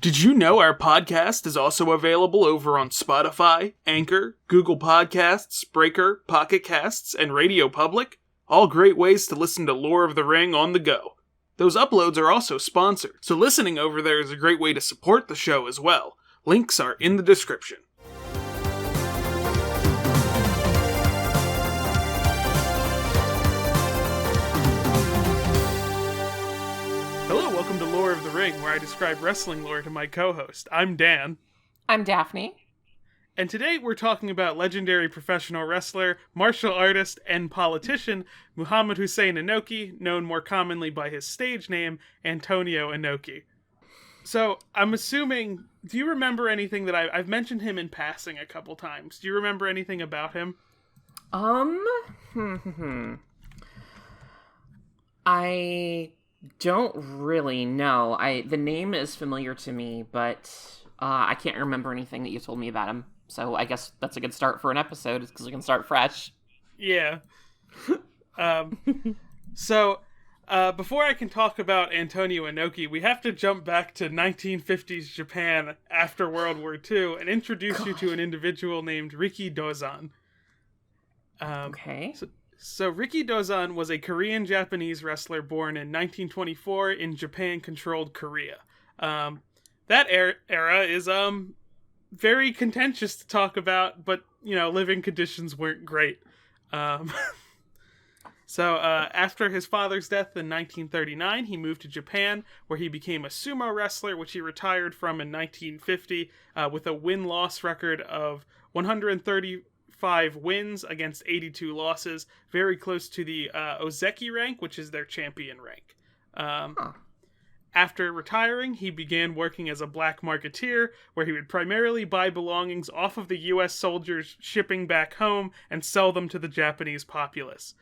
Did you know our podcast is also available over on Spotify, Anchor, Google Podcasts, Breaker, Pocket Casts, and Radio Public? All great ways to listen to Lore of the Ring on the go. Those uploads are also sponsored, so listening over there is a great way to support the show as well. Links are in the description. Hello, welcome to Lore of the Ring, where I describe wrestling lore to my co-host. I'm Dan. I'm Daphne. And today we're talking about legendary professional wrestler, martial artist, and politician Muhammad Hussein Inoki, known more commonly by his stage name, Antonio Inoki. So, I'm assuming, do you remember anything that I've mentioned him in passing a couple times? Do you remember anything about him? I don't really know. The name is familiar to me, but I can't remember anything that you told me about him. So I guess that's a good start for an episode, because we can start fresh. Yeah. Before I can talk about Antonio Inoki, we have to jump back to 1950s Japan after World War II and introduce you to an individual named Riki Dozan. Okay. So Riki Dozan was a Korean-Japanese wrestler born in 1924 in Japan-controlled Korea. That era is very contentious to talk about, but, living conditions weren't great. After his father's death in 1939, he moved to Japan, where he became a sumo wrestler, which he retired from in 1950, with a win-loss record of 135 wins against 82 losses, very close to the Ozeki rank, which is their champion rank. After retiring, he began working as a black marketeer, where he would primarily buy belongings off of the U.S. soldiers shipping back home and sell them to the Japanese populace.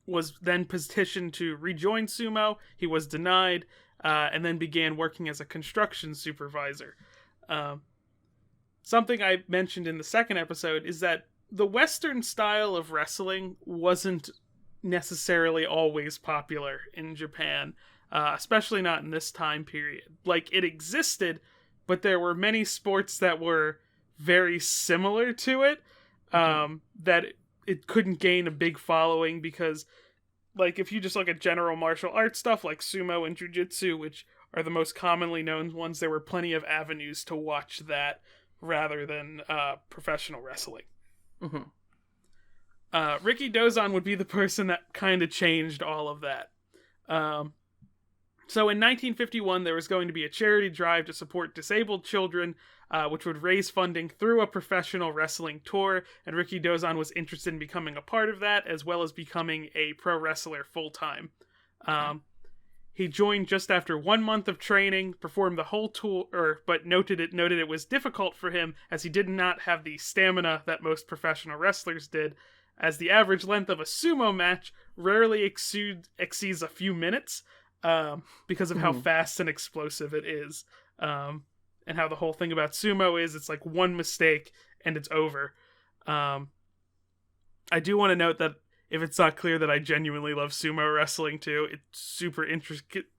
Was then petitioned to rejoin sumo. He was denied, and then began working as a construction supervisor. Something I mentioned in the second episode is that the Western style of wrestling wasn't necessarily always popular in Japan. Especially not in this time period. Like, it existed, but there were many sports that were very similar to it, that it couldn't gain a big following because, like, if you just look at general martial arts stuff like sumo and jiu-jitsu, which are the most commonly known ones, there were plenty of avenues to watch that rather than professional wrestling. Mm-hmm. Riki Dozan would be the person that kind of changed all of that. So in 1951, there was going to be a charity drive to support disabled children, which would raise funding through a professional wrestling tour, and Riki Dozan was interested in becoming a part of that, as well as becoming a pro wrestler full-time. He joined just after 1 month of training, performed the whole tour, but noted it was difficult for him, as he did not have the stamina that most professional wrestlers did, as the average length of a sumo match rarely exceeds a few minutes, because of how fast and explosive it is, and how the whole thing about sumo is it's like one mistake and it's over. I do want to note that if it's not clear that I genuinely love sumo wrestling too, it's super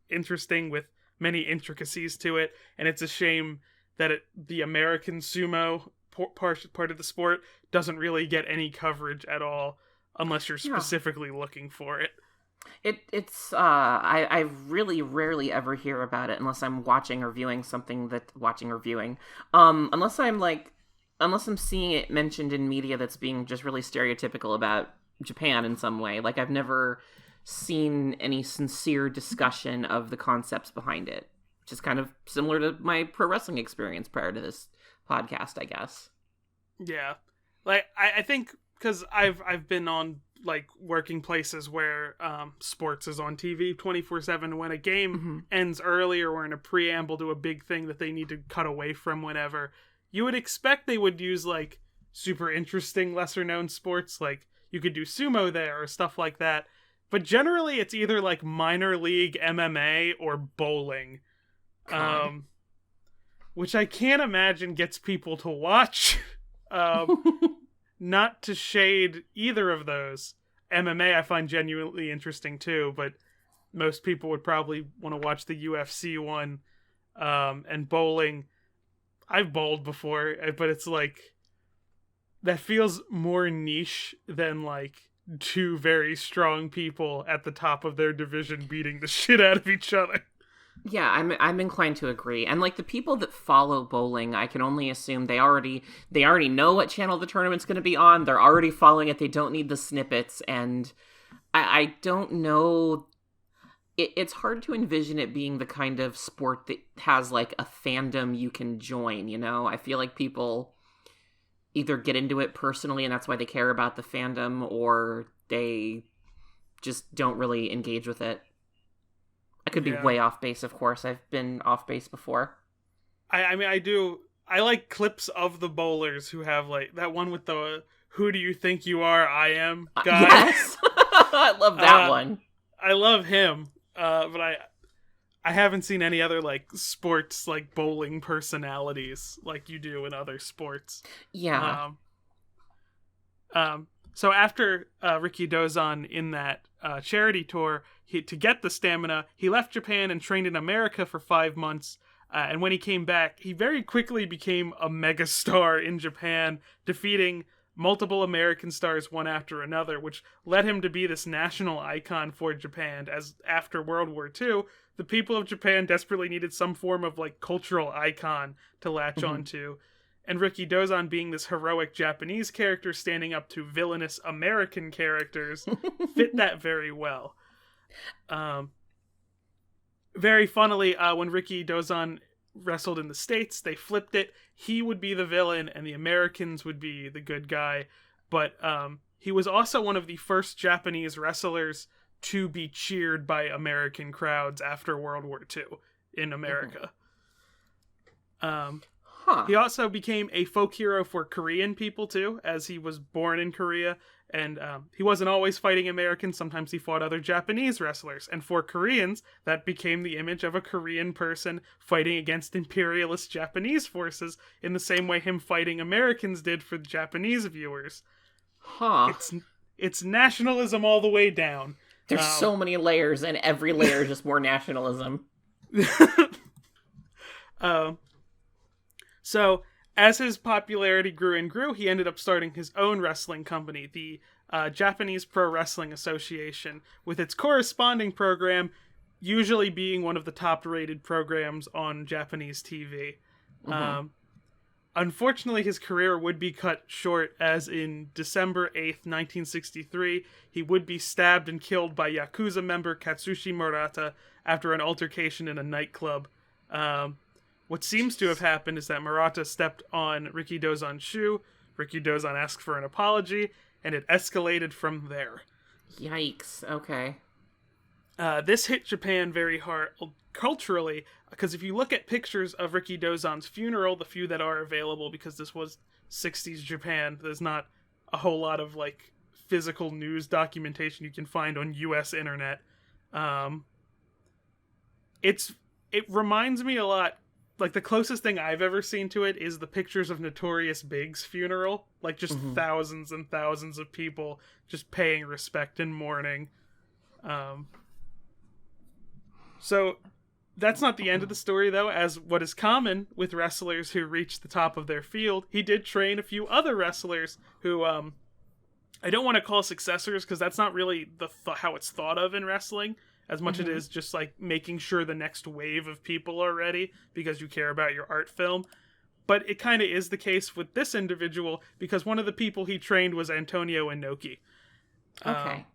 interesting with many intricacies to it, and it's a shame that the American sumo part of the sport doesn't really get any coverage at all unless you're specifically looking for it. I really rarely ever hear about it unless I'm watching or viewing something unless I'm seeing it mentioned in media that's being just really stereotypical about Japan in some way. Like, I've never seen any sincere discussion of the concepts behind it, which is kind of similar to my pro wrestling experience prior to this podcast, I guess. Yeah. Like, I think because I've been on, like, working places where sports is on TV 24/7. When a game ends early or we're in a preamble to a big thing that they need to cut away from whenever, you would expect they would use, like, super interesting, lesser-known sports. Like, you could do sumo there or stuff like that. But generally, it's either, like, minor league MMA or bowling. Which I can't imagine gets people to watch. Not to shade either of those. MMA I find genuinely interesting too, but most people would probably want to watch the UFC one And bowling, I've bowled before, but it's like, that feels more niche than like two very strong people at the top of their division beating the shit out of each other. Yeah, I'm inclined to agree. And like the people that follow bowling, I can only assume they already know what channel the tournament's going to be on. They're already following it. They don't need the snippets. And I don't know. It's hard to envision it being the kind of sport that has like a fandom you can join. You know, I feel like people either get into it personally and that's why they care about the fandom, or they just don't really engage with it. I could be way off base, of course. I've been off base before. I mean, I do. I like clips of the bowlers who have like that one with the "Who do you think you are? I am" guy. Yes, I love that one. I love him, but I haven't seen any other like sports like bowling personalities like you do in other sports. Yeah. So after Ricky Dozan in that charity tour, to get the stamina, he left Japan and trained in America for 5 months. And when he came back, he very quickly became a megastar in Japan, defeating multiple American stars one after another, which led him to be this national icon for Japan. As after World War II, the people of Japan desperately needed some form of like cultural icon to latch onto. And Ricky Dozan, being this heroic Japanese character standing up to villainous American characters, fit that very well. Very funnily, when Ricky Dozan wrestled in the States, they flipped it. He would be the villain and the Americans would be the good guy. But he was also one of the first Japanese wrestlers to be cheered by American crowds after World War II in America. He also became a folk hero for Korean people, too, as he was born in Korea. And he wasn't always fighting Americans. Sometimes he fought other Japanese wrestlers. And for Koreans, that became the image of a Korean person fighting against imperialist Japanese forces in the same way him fighting Americans did for the Japanese viewers. It's nationalism all the way down. There's so many layers, and every layer is just more nationalism. So, as his popularity grew and grew, he ended up starting his own wrestling company, the Japanese Pro Wrestling Association, with its corresponding program usually being one of the top-rated programs on Japanese TV. Unfortunately, his career would be cut short, as in December 8th, 1963, he would be stabbed and killed by Yakuza member Katsushi Murata after an altercation in a nightclub. What seems to have happened is that Murata stepped on Ricky Dozan's shoe, Ricky Dozan asked for an apology, and it escalated from there. Yikes, okay. This hit Japan very hard culturally, because if you look at pictures of Ricky Dozan's funeral, the few that are available, because this was 60s Japan, there's not a whole lot of like physical news documentation you can find on US internet. It reminds me a lot, like the closest thing I've ever seen to it is the pictures of Notorious Big's funeral, like just thousands and thousands of people just paying respect and mourning. So that's not the end of the story, though, as what is common with wrestlers who reach the top of their field, he did train a few other wrestlers who, I don't want to call successors, because that's not really how it's thought of in wrestling, as much as it is just like making sure the next wave of people are ready, because you care about your art film. But it kind of is the case with this individual, because one of the people he trained was Antonio Inoki. Okay.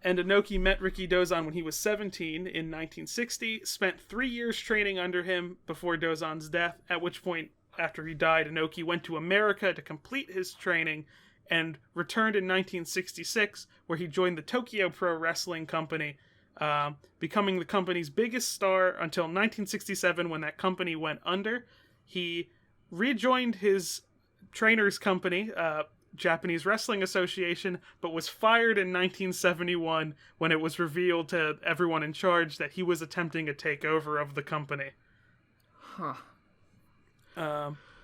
And Inoki met Ricky Dozan when he was 17 in 1960, spent 3 years training under him before Dozan's death, at which point, after he died, Inoki went to America to complete his training and returned in 1966, where he joined the Tokyo Pro Wrestling Company, becoming the company's biggest star until 1967, when that company went under. He rejoined his trainer's company, Japanese Wrestling Association, but was fired in 1971 when it was revealed to everyone in charge that he was attempting a takeover of the company.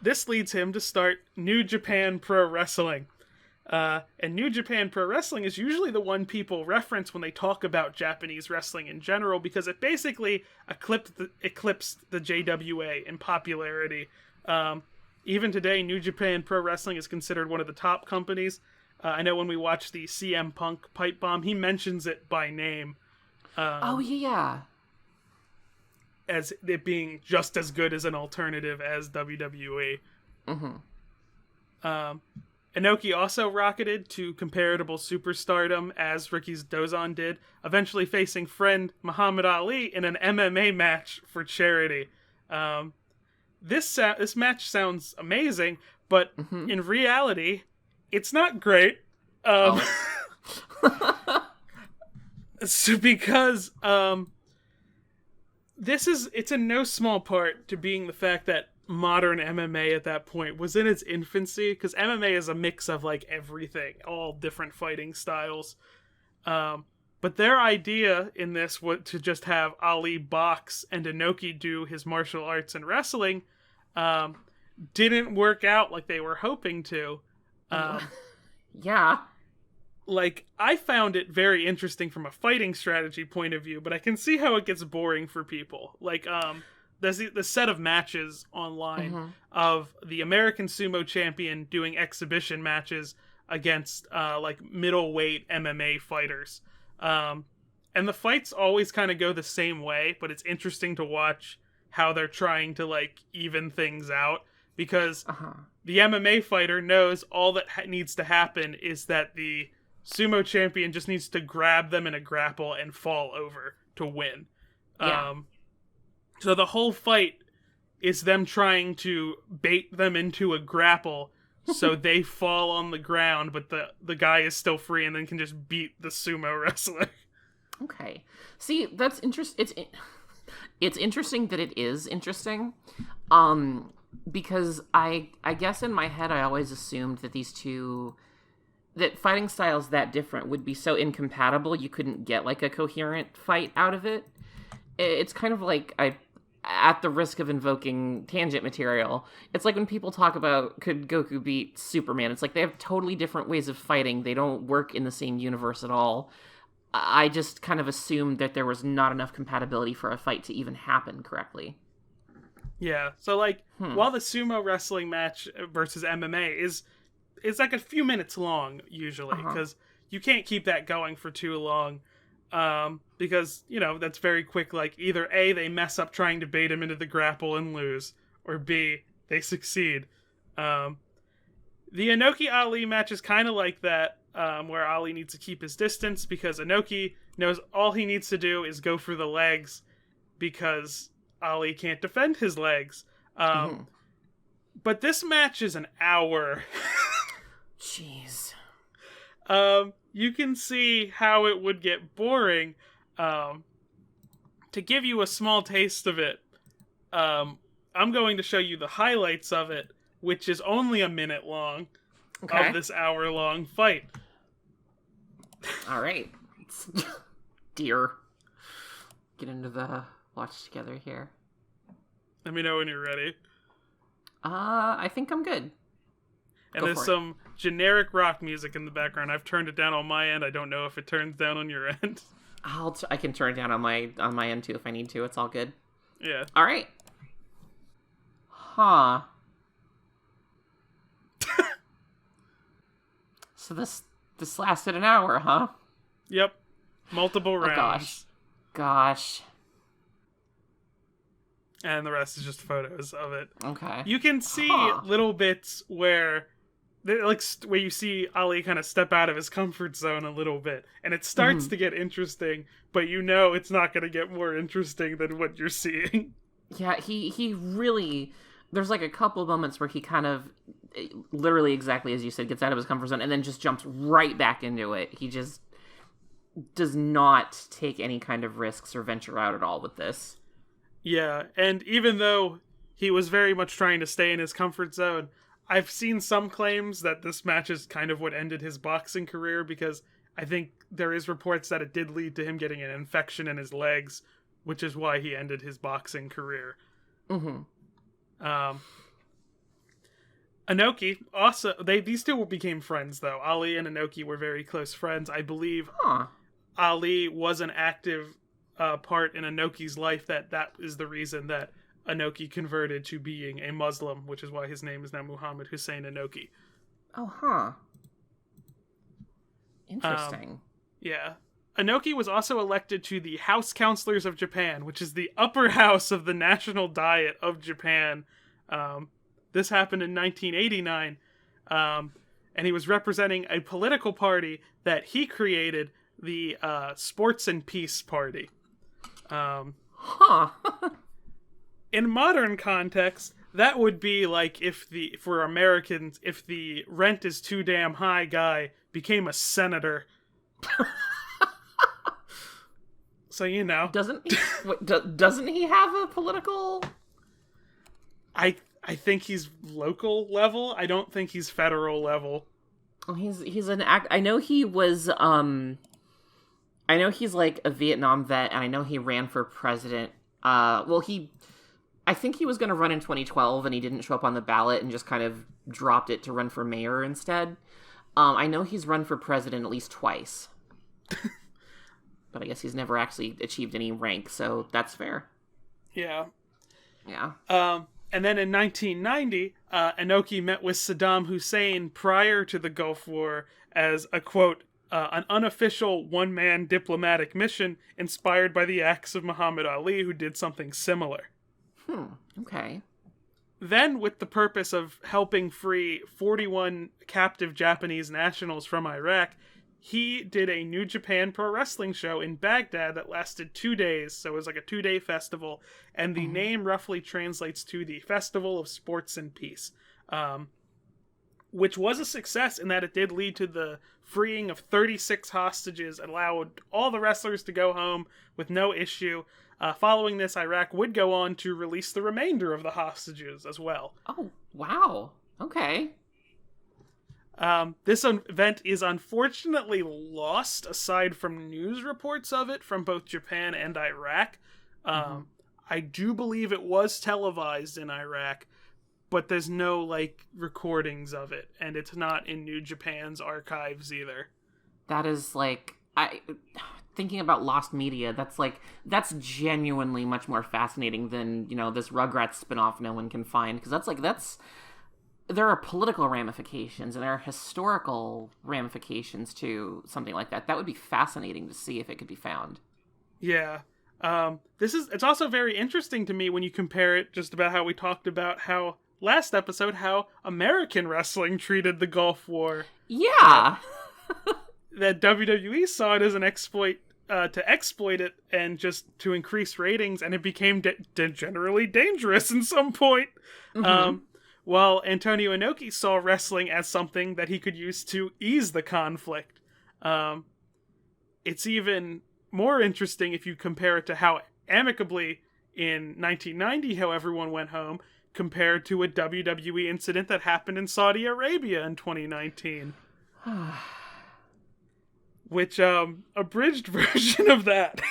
This leads him to start New Japan Pro Wrestling. And New Japan Pro Wrestling is usually the one people reference when they talk about Japanese wrestling in general, because it basically eclipsed the JWA in popularity. Even today, New Japan Pro Wrestling is considered one of the top companies. I know when we watched the CM Punk pipe bomb, he mentions it by name. Oh, yeah. As it being just as good as an alternative as WWE. Inoki also rocketed to comparable superstardom as Ricky's Dozon did, eventually facing friend Muhammad Ali in an MMA match for charity. This match sounds amazing, but in reality, it's not great. So because it's in no small part to being the fact that modern MMA at that point was in its infancy, because MMA is a mix of like everything, all different fighting styles. But their idea in this was to just have Ali box and Inoki do his martial arts and wrestling. Didn't work out like they were hoping to. Yeah. Like, I found it very interesting from a fighting strategy point of view, but I can see how it gets boring for people. Like, there's the set of matches online of the American Sumo Champion doing exhibition matches against, like, middleweight MMA fighters. And the fights always kind of go the same way, but it's interesting to watch how they're trying to, like, even things out. Because the MMA fighter knows all that needs to happen is that the Sumo Champion just needs to grab them in a grapple and fall over to win. Yeah. So the whole fight is them trying to bait them into a grapple so they fall on the ground, but the guy is still free and then can just beat the sumo wrestler. Okay. See, that's interesting. It's interesting that it is interesting. Because I guess in my head I always assumed that that fighting styles that different would be so incompatible you couldn't get like a coherent fight out of it. It's kind of like, at the risk of invoking tangent material, it's like when people talk about could Goku beat Superman, it's like they have totally different ways of fighting. They don't work in the same universe at all. I just kind of assumed that there was not enough compatibility for a fight to even happen correctly. Yeah, so like, while the sumo wrestling match versus MMA is like a few minutes long, usually, because you can't keep that going for too long, because, you know, that's very quick. Like, either A, they mess up trying to bait him into the grapple and lose, or B, they succeed. The Inoki Ali match is kind of like that, where Ali needs to keep his distance, because Inoki knows all he needs to do is go for the legs, because Ali can't defend his legs. But this match is an hour. Jeez. You can see how it would get boring. To give you a small taste of it, I'm going to show you the highlights of it, which is only a minute long of this hour-long fight. All right. Dear. Get into the watch together here. Let me know when you're ready. I think I'm good. And there's some generic rock music in the background. I've turned it down on my end. I don't know if it turns down on your end. I can turn it down on my end too if I need to. It's all good. Yeah. All right. Huh. So this lasted an hour, huh? Yep. Multiple rounds. Gosh. And the rest is just photos of it. Okay. You can see little bits where you see Ali kind of step out of his comfort zone a little bit, and it starts to get interesting, but you know it's not going to get more interesting than what you're seeing. Yeah, he really, there's like a couple moments where he kind of, literally exactly as you said, gets out of his comfort zone and then just jumps right back into it. He just does not take any kind of risks or venture out at all with this. Yeah, and even though he was very much trying to stay in his comfort zone, I've seen some claims that this match is kind of what ended his boxing career, because I think there is reports that it did lead to him getting an infection in his legs, which is why he ended his boxing career. Inoki also, these two became friends though. Ali and Inoki were very close friends. I believe Huh. Ali was an active part in Inoki's life. That is the reason that Inoki converted to being a Muslim, which is why his name is now Muhammad Hussein Inoki. Oh, huh. Interesting. Yeah. Inoki was also elected to the House Councilors of Japan, which is the upper house of the National Diet of Japan. This happened in 1989, and he was representing a political party that he created, the Sports and Peace Party. Huh. In modern context, that would be like for Americans, if the rent is too damn high guy became a senator. So, you know. Doesn't he have a political... I think he's local level. I don't think he's federal level. He's an act. I know he was. I know he's like a Vietnam vet, and I know he ran for president. I think he was going to run in 2012, and he didn't show up on the ballot, and just kind of dropped it to run for mayor instead. I know he's run for president at least twice, but I guess he's never actually achieved any rank, so that's fair. Yeah. Yeah. And then in 1990, Inoki met with Saddam Hussein prior to the Gulf War as a, quote, an unofficial one-man diplomatic mission inspired by the acts of Muhammad Ali, who did something similar. Okay. Then, with the purpose of helping free 41 captive Japanese nationals from Iraq, he did a New Japan Pro Wrestling show in Baghdad that lasted 2 days, so it was like a 2-day festival, and the name roughly translates to the Festival of Sports and Peace, which was a success in that it did lead to the freeing of 36 hostages and allowed all the wrestlers to go home with no issue. Following this, Iraq would go on to release the remainder of the hostages as well. Oh, wow. Okay. This event is unfortunately lost, aside from news reports of it from both Japan and Iraq. I do believe it was televised in Iraq, but there's no, like, recordings of it, and it's not in New Japan's archives either. That is, like, thinking about lost media, that's genuinely much more fascinating than, this Rugrats spinoff no one can find, because there are political ramifications and there are historical ramifications to something like that. That would be fascinating to see if it could be found. Yeah. It's also very interesting to me when you compare it just about how we talked about how last episode, how American wrestling treated the Gulf War. Yeah. That WWE saw it as an exploit, to exploit it and just to increase ratings, and it became generally dangerous in some point. While Antonio Inoki saw wrestling as something that he could use to ease the conflict. It's even more interesting if you compare it to how amicably in 1990 how everyone went home, compared to a WWE incident that happened in Saudi Arabia in 2019. Which, abridged version of that.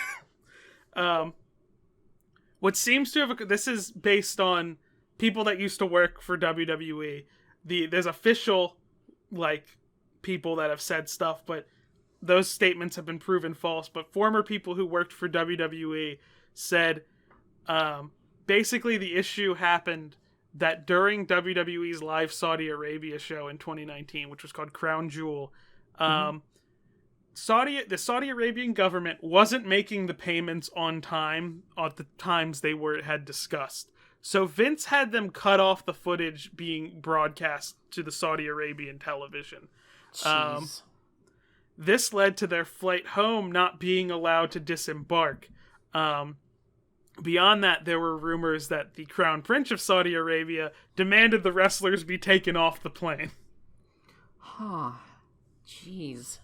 What seems to have... This is based on people that used to work for WWE. There's official, like, people that have said stuff, but those statements have been proven false. But former people who worked for WWE said, basically the issue happened that during WWE's live Saudi Arabia show in 2019, which was called Crown Jewel, the Saudi Arabian government wasn't making the payments on time at the times they had discussed. So Vince had them cut off the footage being broadcast to the Saudi Arabian television. This led to their flight home not being allowed to disembark. Beyond that, there were rumors that the Crown Prince of Saudi Arabia demanded the wrestlers be taken off the plane. Jeez.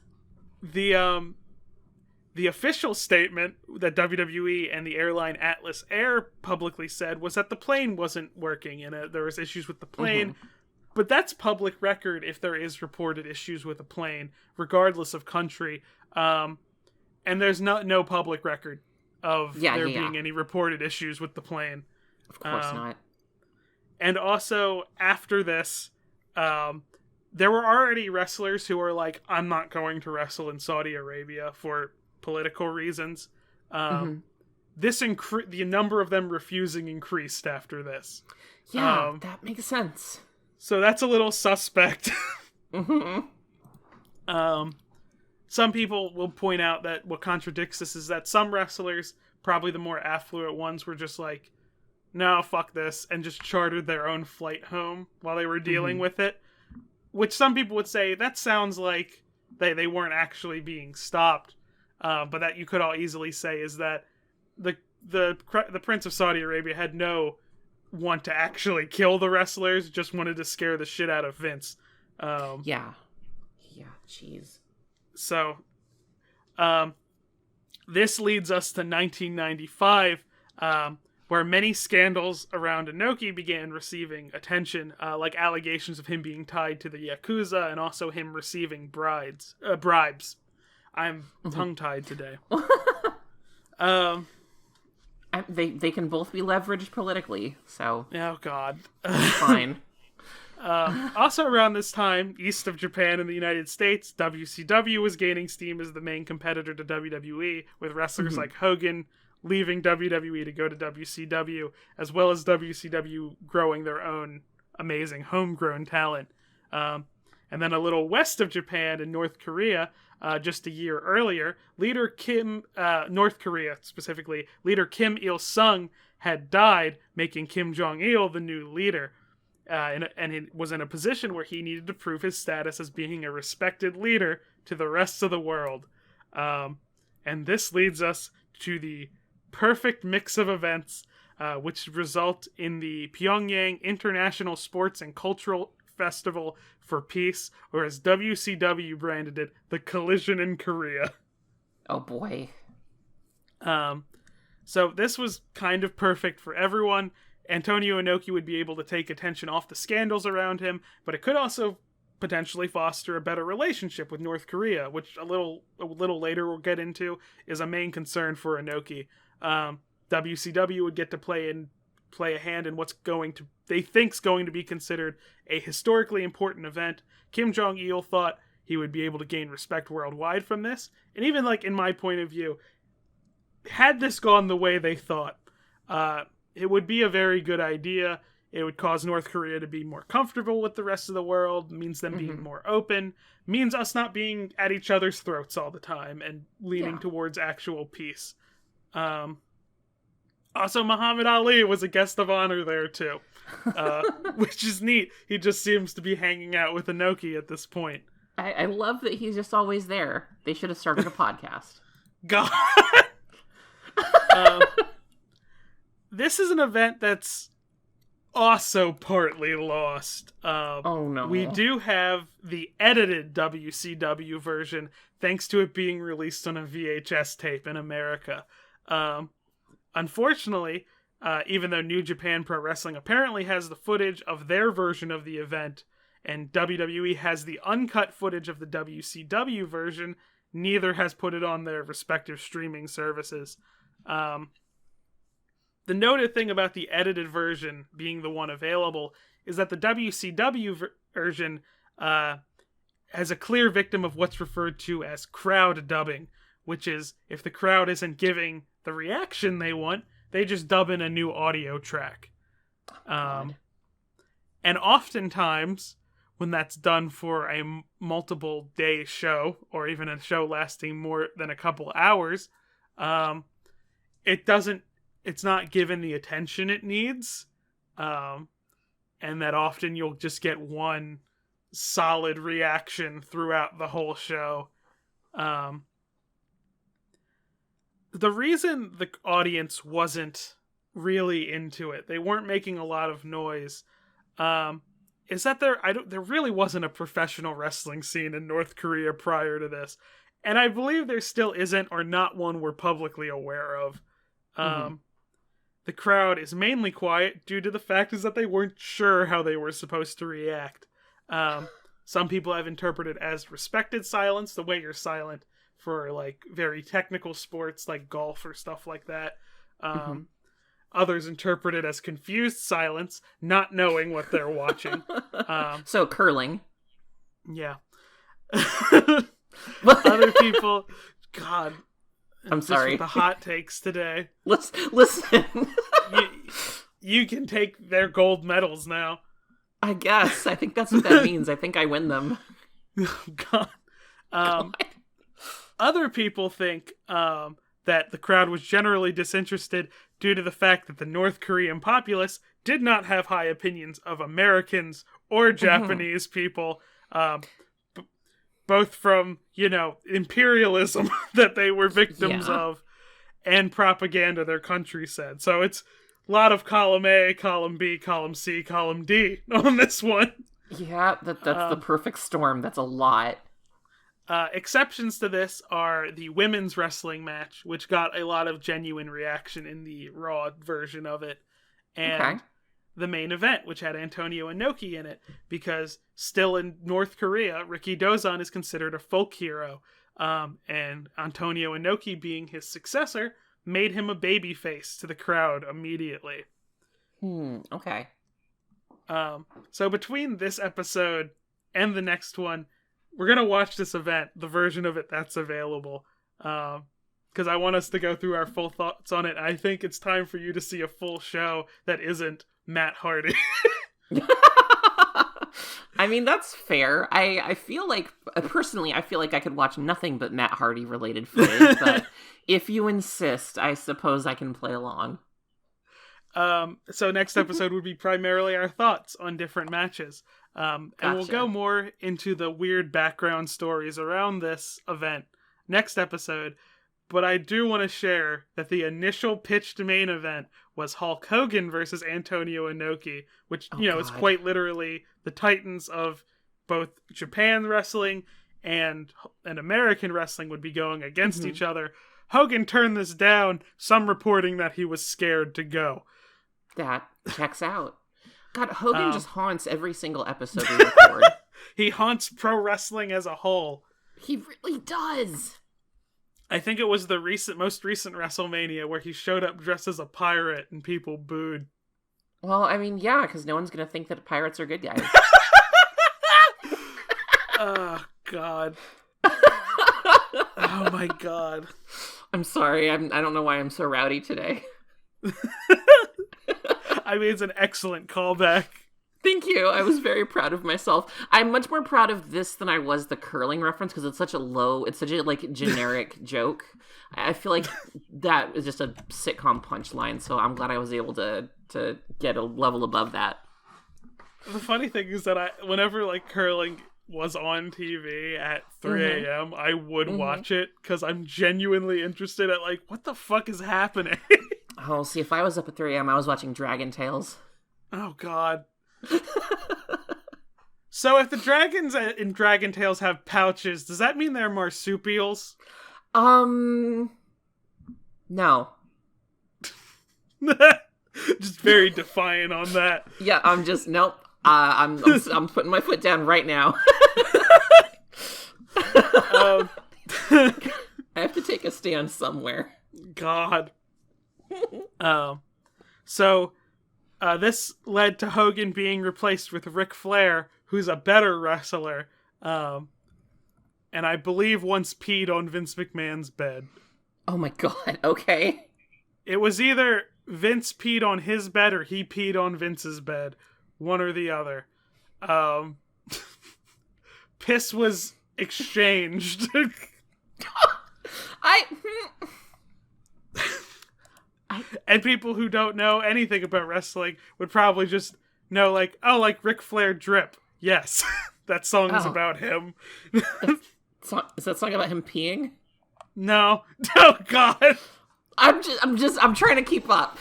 The official statement that WWE and the airline Atlas Air publicly said was that the plane wasn't working and there was issues with the plane. But that's public record if there is reported issues with a plane, regardless of country. And there's no public record of being any reported issues with the plane. Of course not. And also, after this, There were already wrestlers who were like, I'm not going to wrestle in Saudi Arabia for political reasons. Mm-hmm. The number of them refusing increased after this. Yeah, that makes sense. So that's a little suspect. Mm-hmm. Some people will point out that what contradicts this is that some wrestlers, probably the more affluent ones, were just like, no, fuck this, and just chartered their own flight home while they were dealing with it. Which some people would say, that sounds like they weren't actually being stopped. But that you could all easily say is that the Prince of Saudi Arabia had no want to actually kill the wrestlers, just wanted to scare the shit out of Vince. Yeah, jeez. So, this leads us to 1995, where many scandals around Inoki began receiving attention, like allegations of him being tied to the Yakuza and also him receiving bribes. I'm tongue-tied today. They can both be leveraged politically, so... Oh, God. Fine. Also around this time, east of Japan in the United States, WCW was gaining steam as the main competitor to WWE, with wrestlers like Hogan leaving WWE to go to WCW, as well as WCW growing their own amazing homegrown talent. And then a little west of Japan in North Korea, just a year earlier, North Korea specifically, leader Kim Il-sung had died, making Kim Jong-il the new leader. And he was in a position where he needed to prove his status as being a respected leader to the rest of the world. And this leads us to the perfect mix of events, which result in the Pyongyang International Sports and Cultural Festival for Peace, or as WCW branded it, the Collision in Korea. Oh boy. So this was kind of perfect for everyone. Antonio Inoki would be able to take attention off the scandals around him, but it could also potentially foster a better relationship with North Korea, which a little later we'll get into is a main concern for Inoki. WCW would get to play a hand in what's going to be considered a historically important event. Kim Jong-il thought he would be able to gain respect worldwide from this, and even like in my point of view, had this gone the way they thought, it would be a very good idea. It would cause North Korea to be more comfortable with the rest of the world, means them being more open, means us not being at each other's throats all the time, and leaning towards actual peace. Also, Muhammad Ali was a guest of honor there, too. Which is neat. He just seems to be hanging out with Inoki at this point. I love that he's just always there. They should have started a podcast. God! This is an event that's also partly lost. Oh, no. We do have the edited WCW version, thanks to it being released on a VHS tape in America. Unfortunately, even though New Japan Pro Wrestling apparently has the footage of their version of the event, and WWE has the uncut footage of the WCW version, neither has put it on their respective streaming services. The noted thing about the edited version being the one available is that the WCW version has a clear victim of what's referred to as crowd dubbing, which is if the crowd isn't giving the reaction they want, they just dub in a new audio track. And oftentimes, when that's done for a multiple day show, or even a show lasting more than a couple hours, it's not given the attention it needs. And that often you'll just get one solid reaction throughout the whole show. The reason the audience wasn't really into it, they weren't making a lot of noise, is that there really wasn't a professional wrestling scene in North Korea prior to this. And I believe there still isn't, or not one we're publicly aware of. The crowd is mainly quiet due to the fact is that they weren't sure how they were supposed to react. Some people have interpreted as respected silence, the way you're silent for like very technical sports like golf or stuff like that. Others interpret it as confused silence, not knowing what they're watching. So curling. Yeah. Other people, God, I'm sorry. With the hot takes today. Listen. You can take their gold medals now. I guess. I think that's what that means. I think I win them. God. Other people think that the crowd was generally disinterested due to the fact that the North Korean populace did not have high opinions of Americans or Japanese people, both from, imperialism that they were victims of and propaganda their country said. So it's a lot of column A, column B, column C, column D on this one. Yeah, that's the perfect storm. That's a lot. Exceptions to this are the women's wrestling match, which got a lot of genuine reaction in the Raw version of it, and the main event, which had Antonio Inoki in it, because still in North Korea, Ricky Dozan is considered a folk hero, and Antonio Inoki being his successor made him a babyface to the crowd immediately. Okay. So between this episode and the next one, we're going to watch this event, the version of it that's available, because I want us to go through our full thoughts on it. I think it's time for you to see a full show that isn't Matt Hardy. I mean, that's fair. I feel like, personally, I feel like I could watch nothing but Matt Hardy related footage, but if you insist, I suppose I can play along. So next episode would be primarily our thoughts on different matches. And we'll go more into the weird background stories around this event next episode. But I do want to share that the initial pitched main event was Hulk Hogan versus Antonio Inoki, which, is quite literally the titans of both Japan wrestling and American wrestling would be going against each other. Hogan turned this down, some reporting that he was scared to go. That checks out. God, Hogan just haunts every single episode we record. He haunts pro wrestling as a whole. He really does. I think it was the most recent WrestleMania where he showed up dressed as a pirate and people booed. Well, I mean, yeah, because no one's going to think that pirates are good guys. Oh, God. Oh, my God. I'm sorry. I don't know why I'm so rowdy today. I mean, it's an excellent callback. Thank you. I was very proud of myself. I'm much more proud of this than I was the curling reference because it's such a generic joke. I feel like that is just a sitcom punchline, so I'm glad I was able to get a level above that. The funny thing is that whenever curling was on TV at 3 a.m., I would watch it because I'm genuinely interested at what the fuck is happening? Oh, see, if I was up at 3 a.m., I was watching Dragon Tales. Oh, God. So if the dragons in Dragon Tales have pouches, does that mean they're marsupials? No. Just very defiant on that. Yeah, I'm just, nope. I'm putting my foot down right now. I have to take a stand somewhere. God. So this led to Hogan being replaced with Ric Flair, who's a better wrestler, and I believe once peed on Vince McMahon's bed. Oh my God, okay. It was either Vince peed on his bed or he peed on Vince's bed. One or the other. Piss was exchanged. And people who don't know anything about wrestling would probably just know, Ric Flair drip. Yes, that song is about him. Is that song about him peeing? No. Oh, God. I'm trying to keep up.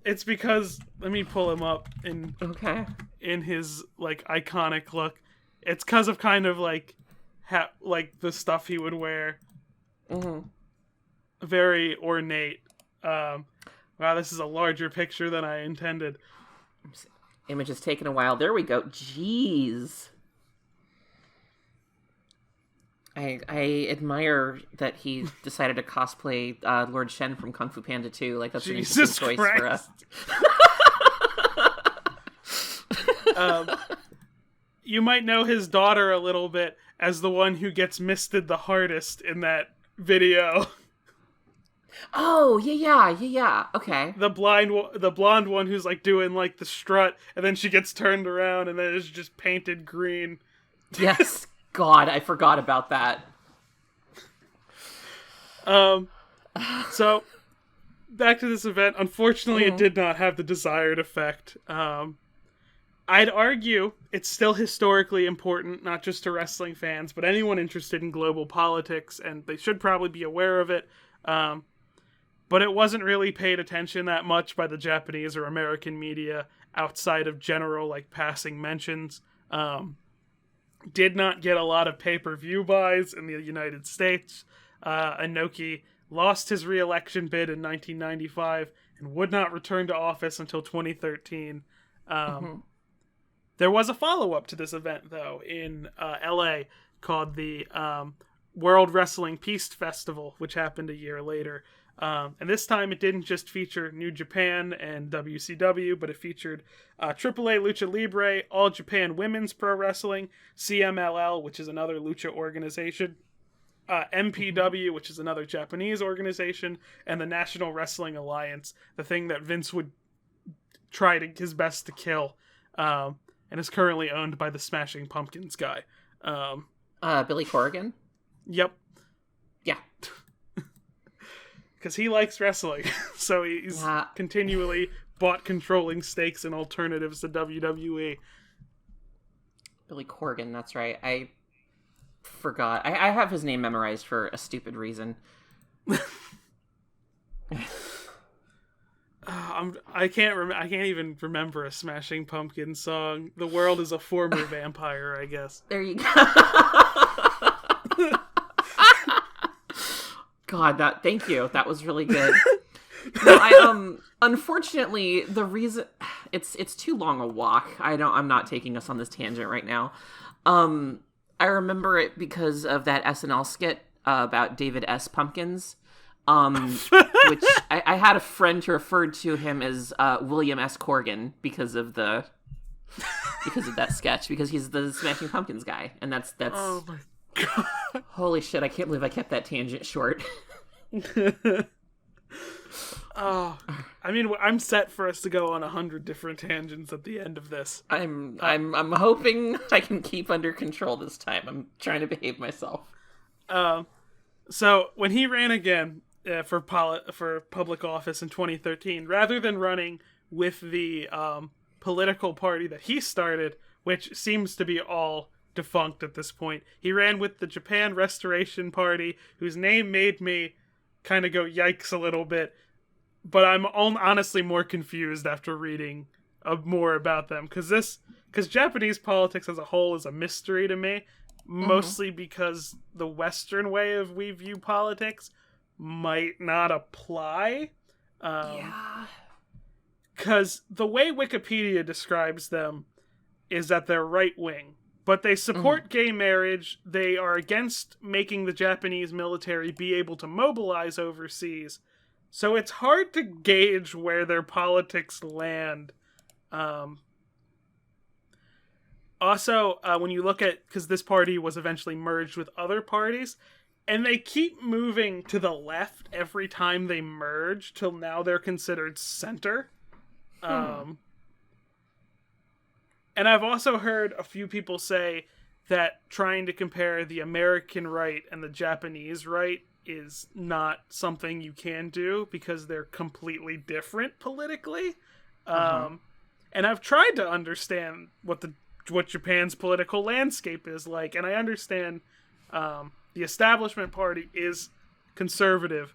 It's because, let me pull him up in his, iconic look. It's because of kind of, the stuff he would wear. Mm-hmm. Very ornate. Wow, this is a larger picture than I intended. Image is taking a while. There we go. Jeez. I admire that he decided to cosplay Lord Shen from Kung Fu Panda 2. Like, that's an interesting choice for us. You might know his daughter a little bit as the one who gets misted the hardest in that video. Oh, yeah. Okay. The blonde one who's like doing like the strut, and then she gets turned around, and then it's just painted green. Yes. God, I forgot about that. So back to this event. Unfortunately, it did not have the desired effect. I'd argue it's still historically important, not just to wrestling fans, but anyone interested in global politics, and they should probably be aware of it. But it wasn't really paid attention that much by the Japanese or American media outside of general, like, passing mentions. Did not get a lot of pay-per-view buys in the United States. Inoki lost his re-election bid in 1995 and would not return to office until 2013. There was a follow-up to this event, though, in LA called the World Wrestling Peace Festival, which happened a year later. And this time it didn't just feature New Japan and WCW, but it featured AAA Lucha Libre, All Japan Women's Pro Wrestling, CMLL, which is another lucha organization, MPW, which is another Japanese organization, and the National Wrestling Alliance, the thing that Vince would try his best to kill, and is currently owned by the Smashing Pumpkins guy. Billy Corrigan? Yep. Yeah. Because he likes wrestling, so he's continually bought controlling stakes and alternatives to WWE. Billy Corgan, that's right. I forgot. I have his name memorized for a stupid reason. I can't even remember a Smashing Pumpkins song. The world is a former vampire, I guess. There you go. God, thank you. That was really good. No, unfortunately, the reason it's too long a walk. I'm not taking us on this tangent right now. I remember it because of that SNL skit about David S. Pumpkins, which I had a friend who referred to him as William S. Corgan because of that sketch, because he's the Smashing Pumpkins guy, and that's. Oh my God. Holy shit, I can't believe I kept that tangent short. Oh, I mean, I'm set for us to go on 100 different tangents at the end of this. I'm hoping I can keep under control this time. I'm trying to behave myself. So when he ran again for public office in 2013, rather than running with the political party that he started, which seems to be all defunct at this point, he ran with the Japan Restoration Party, whose name made me kind of go yikes a little bit, but I'm honestly more confused after reading more about them, because Japanese politics as a whole is a mystery to me, mostly because the Western way of we view politics might not apply. Because the way Wikipedia describes them is that they're right-wing, but they support gay marriage. They are against making the Japanese military be able to mobilize overseas. So it's hard to gauge where their politics land. Also, when you look at, because this party was eventually merged with other parties, and they keep moving to the left every time they merge, till now they're considered center. And I've also heard a few people say that trying to compare the American right and the Japanese right is not something you can do because they're completely different politically. And I've tried to understand what Japan's political landscape is like, and I understand the establishment party is conservative,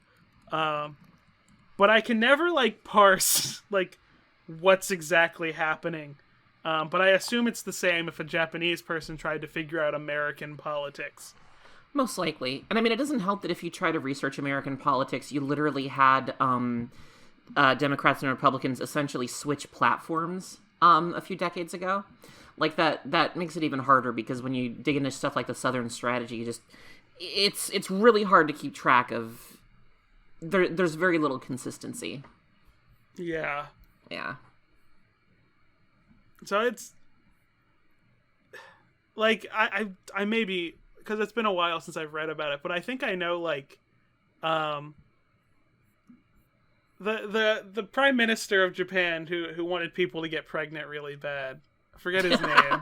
but I can never parse what's exactly happening. But I assume it's the same if a Japanese person tried to figure out American politics. Most likely. And I mean, it doesn't help that if you try to research American politics, you literally had Democrats and Republicans essentially switch platforms a few decades ago. That makes it even harder, because when you dig into stuff like the Southern strategy, it's really hard to keep track of. There's very little consistency. Yeah. Yeah. So it's like I maybe, because it's been a while since I've read about it, but I think I know like the prime minister of Japan who wanted people to get pregnant really bad. I forget his name.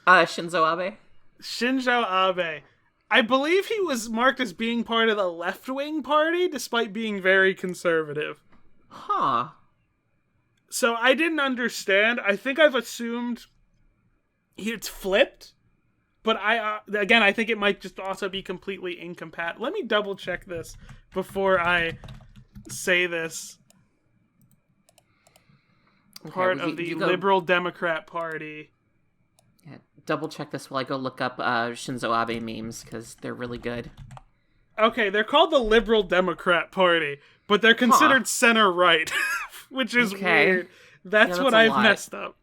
Shinzo Abe. Shinzo Abe. I believe he was marked as being part of the left-wing party, despite being very conservative. Huh. So I didn't understand. I think I've assumed it's flipped. But I think it might just also be completely incompatible. Let me double check this before I say this. Part of the Liberal Democrat Party. Yeah, double check this while I go look up Shinzo Abe memes, because they're really good. Okay, they're called the Liberal Democrat Party, but they're considered center-right, which is weird. That's what I've messed up.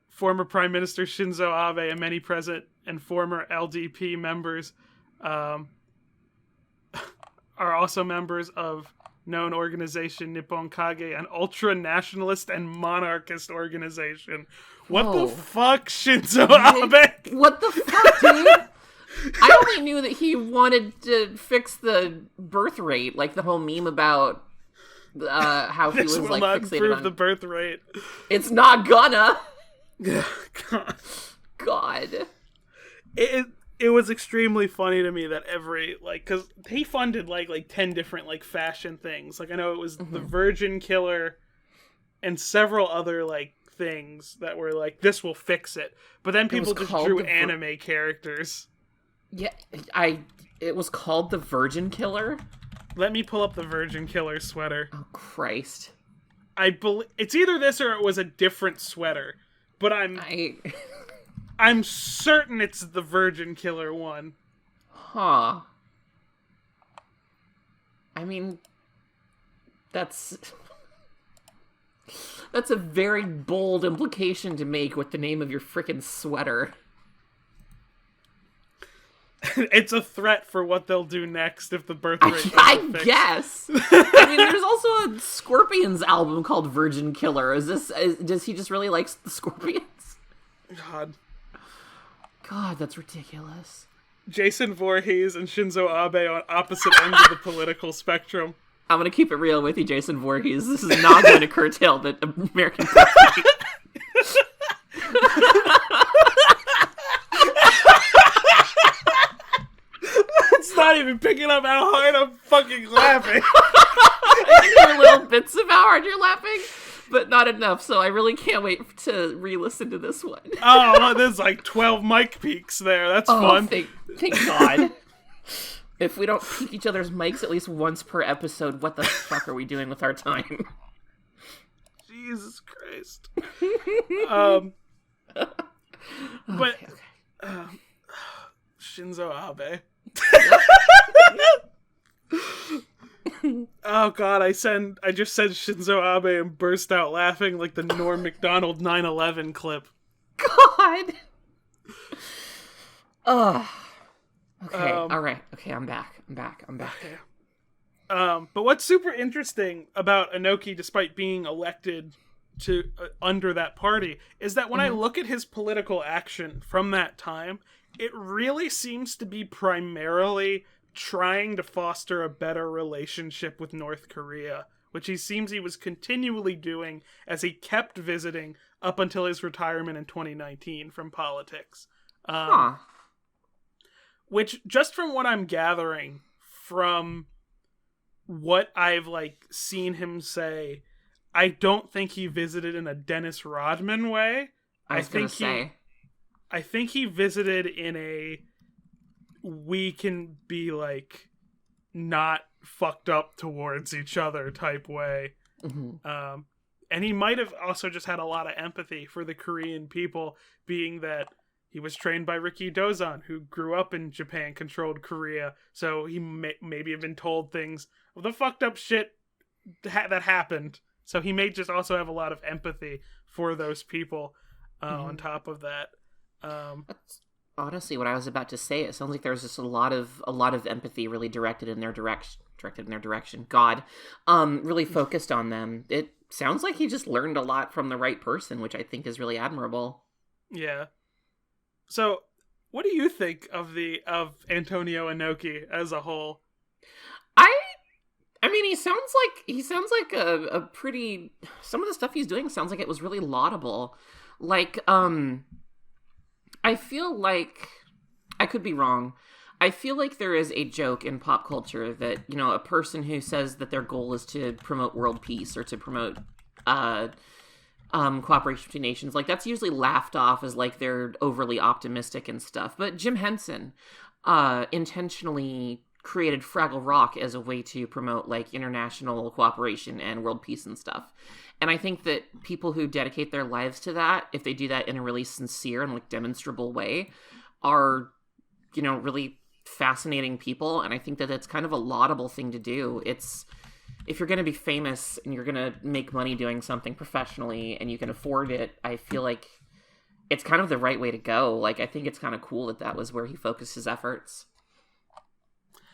Former Prime Minister Shinzo Abe and many present and former LDP members are also members of known organization Nippon Kage, an ultra-nationalist and monarchist organization. What the fuck, Shinzo Abe? What the fuck, dude? I only knew that he wanted to fix the birth rate, like the whole meme about how he was like not fixated improve on the birth rate. It's not gonna. God. It was extremely funny to me that because he funded like 10 different fashion things. Like I know it was the Virgin Killer and several other things that were this will fix it. But then people just drew anime characters. Yeah, it was called the Virgin Killer? Let me pull up the Virgin Killer sweater. Oh, Christ. It's either this or it was a different sweater. But I'm certain it's the Virgin Killer one. Huh. I mean, that's a very bold implication to make with the name of your frickin' sweater. It's a threat for what they'll do next if the birth rate I guess. I mean, there's also a Scorpions album called Virgin Killer. Does he just really like the Scorpions? God, that's ridiculous. Jason Voorhees and Shinzo Abe on opposite ends of the political spectrum. I'm going to keep it real with you, Jason Voorhees. This is not going to curtail the American birth rate. It's not even picking up how hard I'm fucking laughing. I hear little bits of how hard you're laughing, but not enough, so I really can't wait to re-listen to this one. Oh, there's 12 mic peaks there. That's fun. Thank God. If we don't peak each other's mics at least once per episode, what the fuck are we doing with our time? Jesus Christ. But okay. Shinzo Abe. Oh God, I just said Shinzo Abe and burst out laughing like the Norm Macdonald 9/11 clip. God. Ugh. Okay, alright. Okay, I'm back. Okay. But what's super interesting about Inoki, despite being elected to under that party, is that when I look at his political action from that time, it really seems to be primarily trying to foster a better relationship with North Korea, which he was continually doing as he kept visiting up until his retirement in 2019 from politics. Which, just from what I'm gathering from what I've seen him say, I don't think he visited in a Dennis Rodman way. I think he visited in a we can be not fucked up towards each other type way. Mm-hmm. And he might have also just had a lot of empathy for the Korean people, being that he was trained by Riki Dozan, who grew up in Japan-controlled Korea, so he maybe have been told things of the fucked up shit that happened. So he may just also have a lot of empathy for those people on top of that. That's honestly what I was about to say. It sounds like there's just a lot of empathy really directed in their direction. God, really focused on them. It sounds like he just learned a lot from the right person, which I think is really admirable. Yeah. So, what do you think of Antonio Inoki as a whole? I I mean, he sounds like a pretty. Some of the stuff he's doing sounds like it was really laudable. Like, I feel like I could be wrong. I feel like there is a joke in pop culture that, a person who says that their goal is to promote world peace or to promote uh cooperation between nations, like that's usually laughed off as like they're overly optimistic and stuff. But Jim Henson intentionally created Fraggle Rock as a way to promote like international cooperation and world peace and stuff. And I think that people who dedicate their lives to that, if they do that in a really sincere and like demonstrable way, are, really fascinating people. And I think that it's kind of a laudable thing to do. It's, if you're going to be famous and you're going to make money doing something professionally and you can afford it, I feel like it's kind of the right way to go. Like, I think it's kind of cool that that was where he focused his efforts.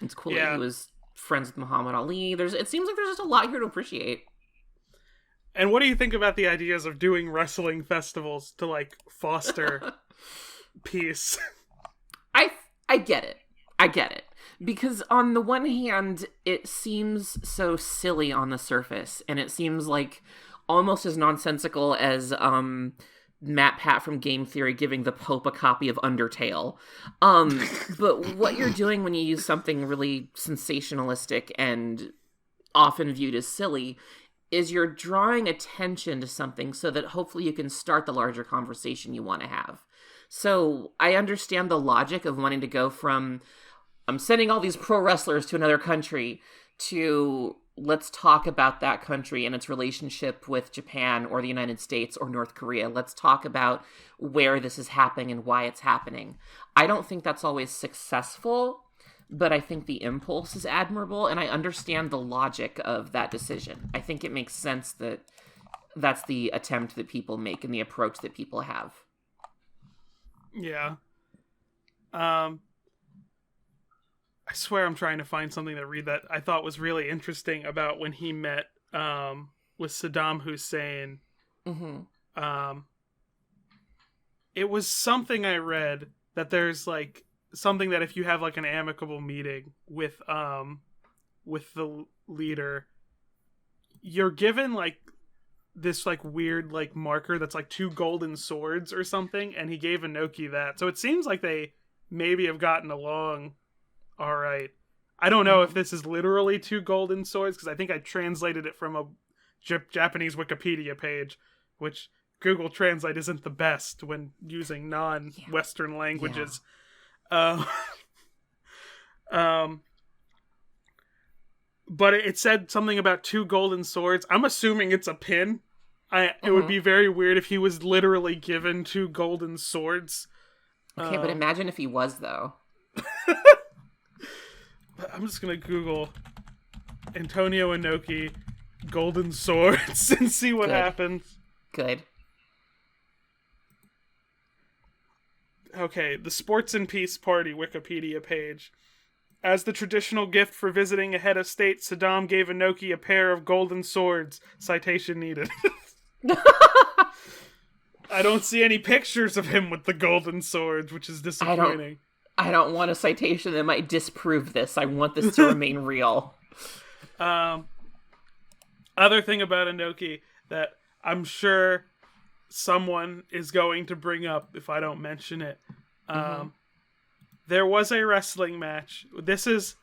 It's cool that he was friends with Muhammad Ali. It seems like there's just a lot here to appreciate. And what do you think about the ideas of doing wrestling festivals to like foster peace? I get it. I get it. Because on the one hand, it seems so silly on the surface, and it seems like almost as nonsensical as Matt Pat from Game Theory giving the Pope a copy of Undertale. But what you're doing when you use something really sensationalistic and often viewed as silly is you're drawing attention to something so that hopefully you can start the larger conversation you want to have. So I understand the logic of wanting to go from I'm sending all these pro wrestlers to another country to let's talk about that country and its relationship with Japan or the United States or North Korea. Let's talk about where this is happening and why it's happening. I don't think that's always successful, but I think the impulse is admirable, and I understand the logic of that decision. I think it makes sense that that's the attempt that people make and the approach that people have. Yeah. I swear I'm trying to find something to read that I thought was really interesting about when he met with Saddam Hussein. Mm-hmm. It was something I read that there's like something that if you have like an amicable meeting with the leader, you're given like this like weird like marker that's like 2 golden swords or something, and he gave Inoki that. So it seems like they maybe have gotten along all right. I don't know if this is literally 2 golden swords, because I think I translated it from a Japanese Wikipedia page, which Google Translate isn't the best when using non-Western languages. Yeah. But it said something about 2 golden swords. I'm assuming it's a pin. It would be very weird if he was literally given 2 golden swords. Okay, but imagine if he was, though. I'm just going to Google Antonio Inoki golden swords and see what happens. Good. Okay, the Sports and Peace Party Wikipedia page. As the traditional gift for visiting a head of state, Saddam gave Inoki a pair of golden swords. Citation needed. I don't see any pictures of him with the golden swords, which is disappointing. I don't want a citation that might disprove this. I want this to remain real. Other thing about Inoki that I'm sure someone is going to bring up if I don't mention it. There was a wrestling match. This is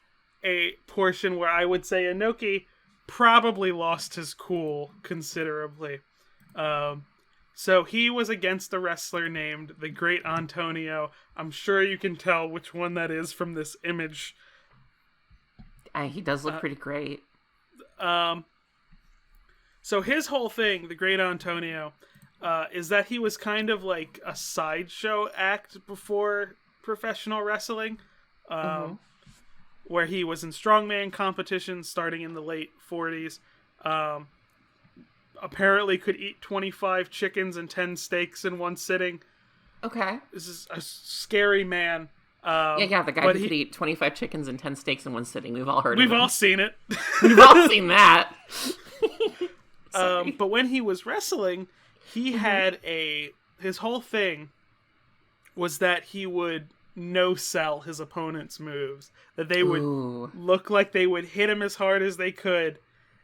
a portion where I would say Inoki probably lost his cool considerably. So he was against a wrestler named the Great Antonio. I'm sure you can tell which one that is from this image. He does look pretty great. So his whole thing, the Great Antonio, is that he was kind of like a sideshow act before professional wrestling, where he was in strongman competitions starting in the late 40s. Apparently could eat 25 chickens and 10 steaks in one sitting. Okay. This is a scary man. Yeah, the guy who could eat 25 chickens and 10 steaks in one sitting. We've all heard of him. We've all seen it. We've all seen that. But when he was wrestling, he had his whole thing was that he would no-sell his opponent's moves. That they would look like they would hit him as hard as they could,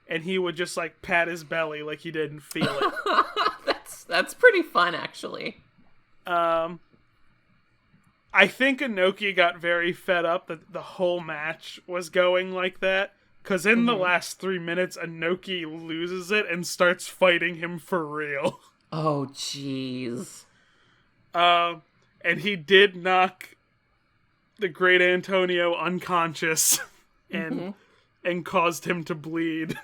and he would just, like, pat his belly like he didn't feel it. That's pretty fun, actually. I think Inoki got very fed up that the whole match was going like that. Because in the last 3 minutes, Inoki loses it and starts fighting him for real. Oh, jeez. And he did knock the great Antonio unconscious and caused him to bleed.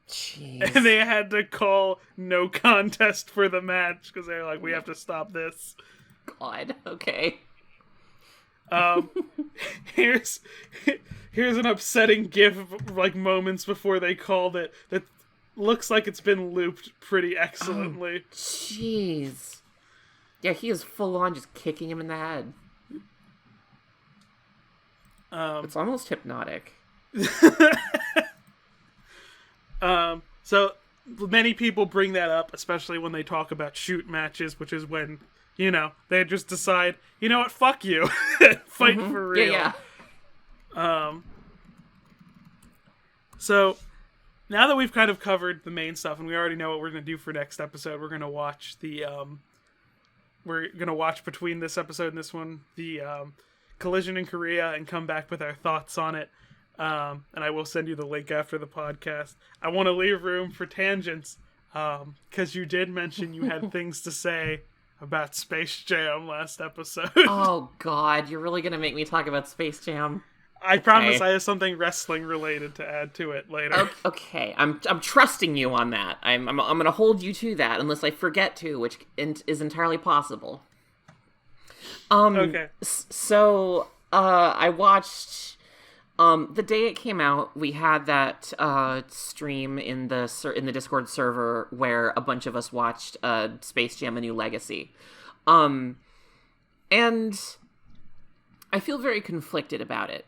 Jeez. And they had to call no contest for the match because they were like, we have to stop this. God, okay. Here's an upsetting gif of, like, moments before they called it that looks like it's been looped pretty excellently. Jeez. Yeah, he is full on just kicking him in the head. It's almost hypnotic. So many people bring that up, especially when they talk about shoot matches, which is when, you know, they just decide, you know what, fuck you. Fight for real. Yeah. So now that we've kind of covered the main stuff and we already know what we're going to do for next episode, we're going to watch between this episode and this one, the Collision in Korea, and come back with our thoughts on it. And I will send you the link after the podcast. I want to leave room for tangents, because you did mention you had things to say about Space Jam last episode. Oh, God, you're really going to make me talk about Space Jam? I promise I have something wrestling related to add to it later. Okay, I'm trusting you on that. I'm going to hold you to that unless I forget to, which is entirely possible. Okay. So, I watched, the day it came out, we had that stream in the Discord server where a bunch of us watched Space Jam: A New Legacy. And I feel very conflicted about it.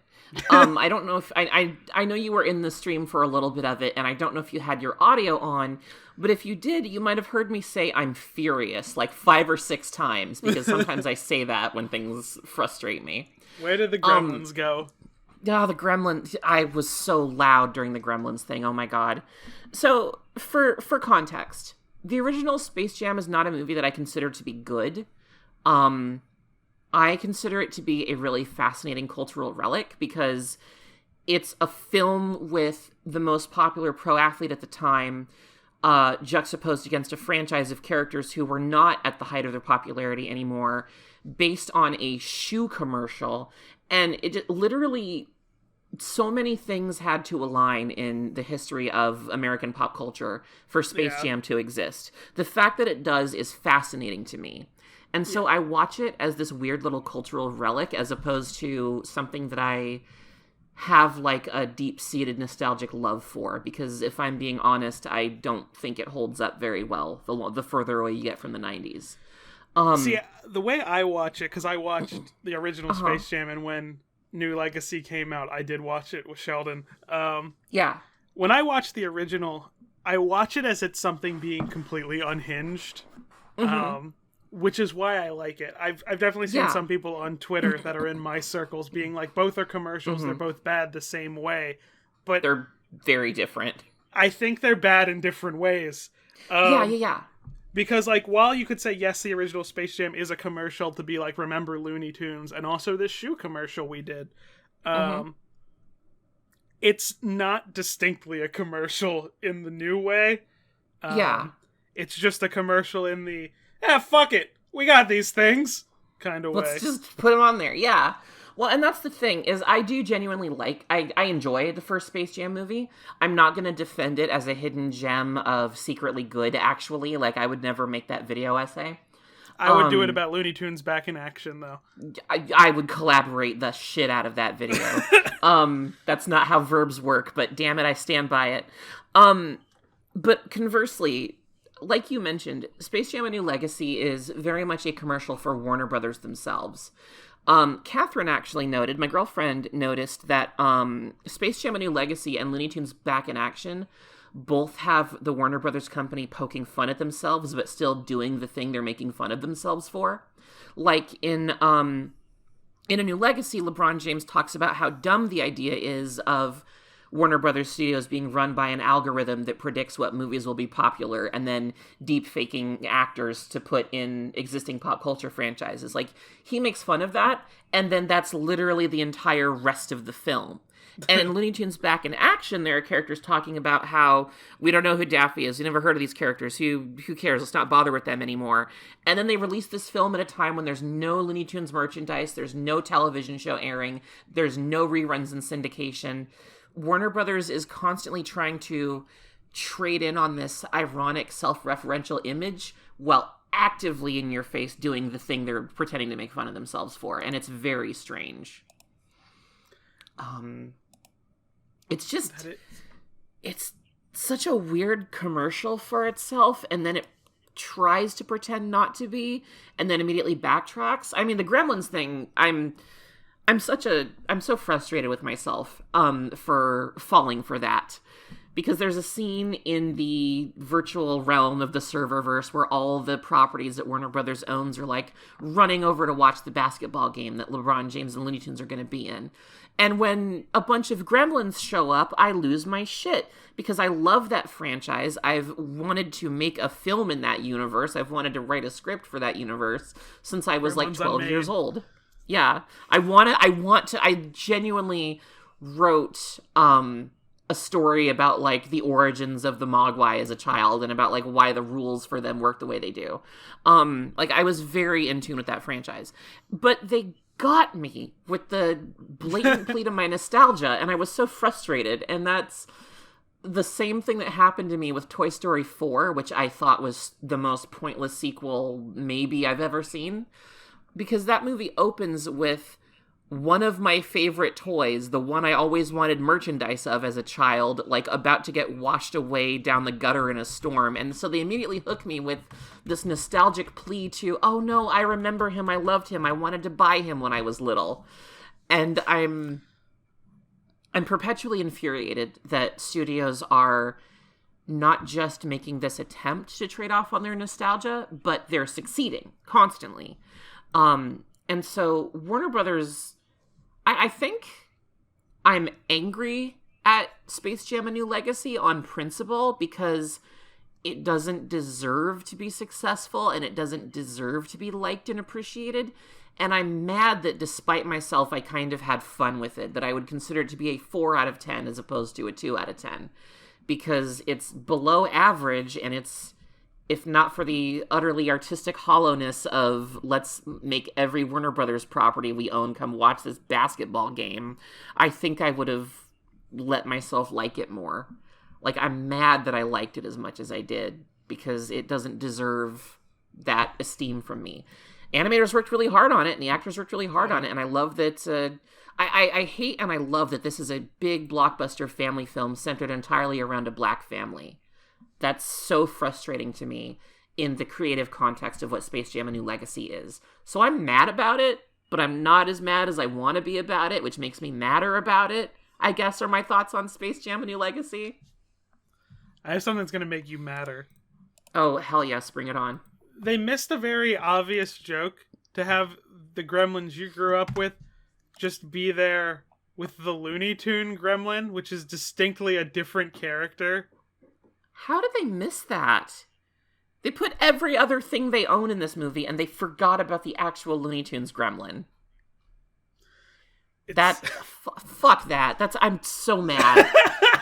I don't know if I know you were in the stream for a little bit of it, and I don't know if you had your audio on, but if you did, you might have heard me say I'm furious like 5 or 6 times, because sometimes I say that when things frustrate me. Where did the Gremlins go? Yeah, the Gremlins. I was so loud during the Gremlins thing. Oh my God. So for context, the original Space Jam is not a movie that I consider to be good. I consider it to be a really fascinating cultural relic because it's a film with the most popular pro athlete at the time, juxtaposed against a franchise of characters who were not at the height of their popularity anymore, based on a shoe commercial. And it literally, so many things had to align in the history of American pop culture for Space Jam to exist. The fact that it does is fascinating to me. And so I watch it as this weird little cultural relic as opposed to something that I have like a deep-seated nostalgic love for. Because if I'm being honest, I don't think it holds up very well the further away you get from the 90s. See, the way I watch it, because I watched the original Space Jam, and when New Legacy came out, I did watch it with Sheldon. Yeah. When I watch the original, I watch it as it's something being completely unhinged. Which is why I like it. I've definitely seen some people on Twitter that are in my circles being like, both are commercials, they're both bad the same way. But they're very different. I think they're bad in different ways. Yeah. Because, like, while you could say, yes, the original Space Jam is a commercial to be like, remember Looney Tunes, and also this shoe commercial we did, it's not distinctly a commercial in the new way. It's just a commercial in the, fuck it, we got these things kind of way. Let's just put them on there, yeah. Well, and that's the thing, is I do genuinely I enjoy the first Space Jam movie. I'm not going to defend it as a hidden gem of secretly good, actually. Like, I would never make that video essay. I would do it about Looney Tunes back in action, though. I would collaborate the shit out of that video. That's not how verbs work, but damn it, I stand by it. But conversely, like you mentioned, Space Jam: A New Legacy is very much a commercial for Warner Brothers themselves. Catherine actually noted, my girlfriend noticed that Space Jam: A New Legacy and Looney Tunes Back in Action both have the Warner Brothers company poking fun at themselves, but still doing the thing they're making fun of themselves for. Like in A New Legacy, LeBron James talks about how dumb the idea is of Warner Brothers Studios being run by an algorithm that predicts what movies will be popular and then deep faking actors to put in existing pop culture franchises. Like, he makes fun of that, and then that's literally the entire rest of the film. And in Looney Tunes Back in Action, there are characters talking about how we don't know who Daphne is. We never heard of these characters. Who cares? Let's not bother with them anymore. And then they release this film at a time when there's no Looney Tunes merchandise. There's no television show airing. There's no reruns in syndication. Warner Brothers is constantly trying to trade in on this ironic self-referential image while actively in your face doing the thing they're pretending to make fun of themselves for. And it's very strange. It's just, it's such a weird commercial for itself, and then it tries to pretend not to be, and then immediately backtracks. I mean, the Gremlins thing, I'm so frustrated with myself, for falling for that. Because there's a scene in the virtual realm of the serververse where all the properties that Warner Brothers owns are like running over to watch the basketball game that LeBron James and Looney Tunes are going to be in. And when a bunch of Gremlins show up, I lose my shit because I love that franchise. I've wanted to make a film in that universe. I've wanted to write a script for that universe since I was like 12 years old. Yeah. I genuinely wrote, a story about, like, the origins of the Mogwai as a child and about, like, why the rules for them work the way they do. Like, I was very in tune with that franchise. But they got me with the blatant plea to my nostalgia, and I was so frustrated. And that's the same thing that happened to me with Toy Story 4, which I thought was the most pointless sequel maybe I've ever seen. Because that movie opens with one of my favorite toys, the one I always wanted merchandise of as a child, like about to get washed away down the gutter in a storm. And so they immediately hook me with this nostalgic plea to, oh no, I remember him, I loved him, I wanted to buy him when I was little. And I'm perpetually infuriated that studios are not just making this attempt to trade off on their nostalgia, but they're succeeding constantly. And so Warner Brothers, I think I'm angry at Space Jam: A New Legacy on principle because it doesn't deserve to be successful and it doesn't deserve to be liked and appreciated. And I'm mad that despite myself, I kind of had fun with it, that I would consider it to be a 4 out of 10 as opposed to a 2 out of 10 because it's below average and it's, if not for the utterly artistic hollowness of let's make every Warner Brothers property we own come watch this basketball game, I think I would have let myself like it more. Like, I'm mad that I liked it as much as I did because it doesn't deserve that esteem from me. Animators worked really hard on it and the actors worked really hard on it, and I love that I hate and I love that this is a big blockbuster family film centered entirely around a black family. That's so frustrating to me in the creative context of what Space Jam: A New Legacy is. So I'm mad about it, but I'm not as mad as I want to be about it, which makes me madder about it, I guess, are my thoughts on Space Jam: A New Legacy. I have something that's going to make you madder. Oh, hell yes, bring it on. They missed a very obvious joke to have the Gremlins you grew up with just be there with the Looney Tune Gremlin, which is distinctly a different character. How did they miss that? They put every other thing they own in this movie, and they forgot about the actual Looney Tunes Gremlin. Fuck that. I'm so mad.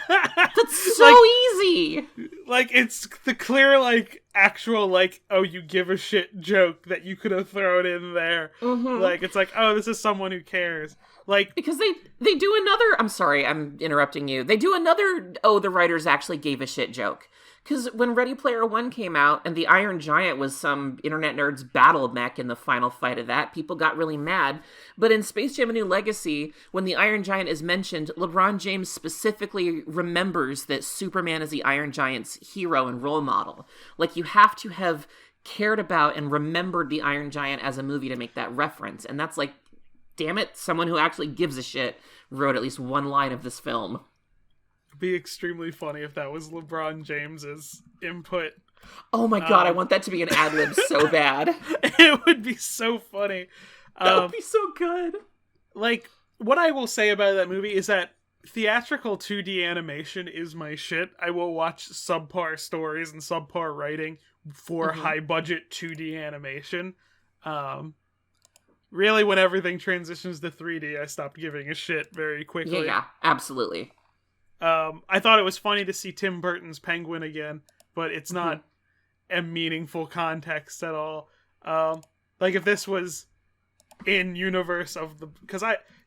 That's so easy. Like, it's the clear, like, actual, like, oh, you give a shit joke that you could have thrown in there. Mm-hmm. Like, it's like, oh, this is someone who cares. Like, because they do another, I'm sorry, I'm interrupting you. They do another, the writers actually gave a shit joke. Because when Ready Player One came out and the Iron Giant was some internet nerd's battle mech in the final fight of that, people got really mad. But in Space Jam: A New Legacy, when the Iron Giant is mentioned, LeBron James specifically remembers that Superman is the Iron Giant's hero and role model. Like, you have to have cared about and remembered the Iron Giant as a movie to make that reference. And that's like, damn it, someone who actually gives a shit wrote at least one line of this film. It'd be extremely funny if that was LeBron James's input. Oh my god, I want that to be an ad-lib so bad. It would be so funny. That would be so good. Like, what I will say about that movie is that theatrical 2D animation is my shit. I will watch subpar stories and subpar writing for high-budget 2D animation. Really, when everything transitions to 3D, I stopped giving a shit very quickly. Yeah, absolutely. I thought it was funny to see Tim Burton's Penguin again, but it's not a meaningful context at all. Like, if this was in universe of the... Because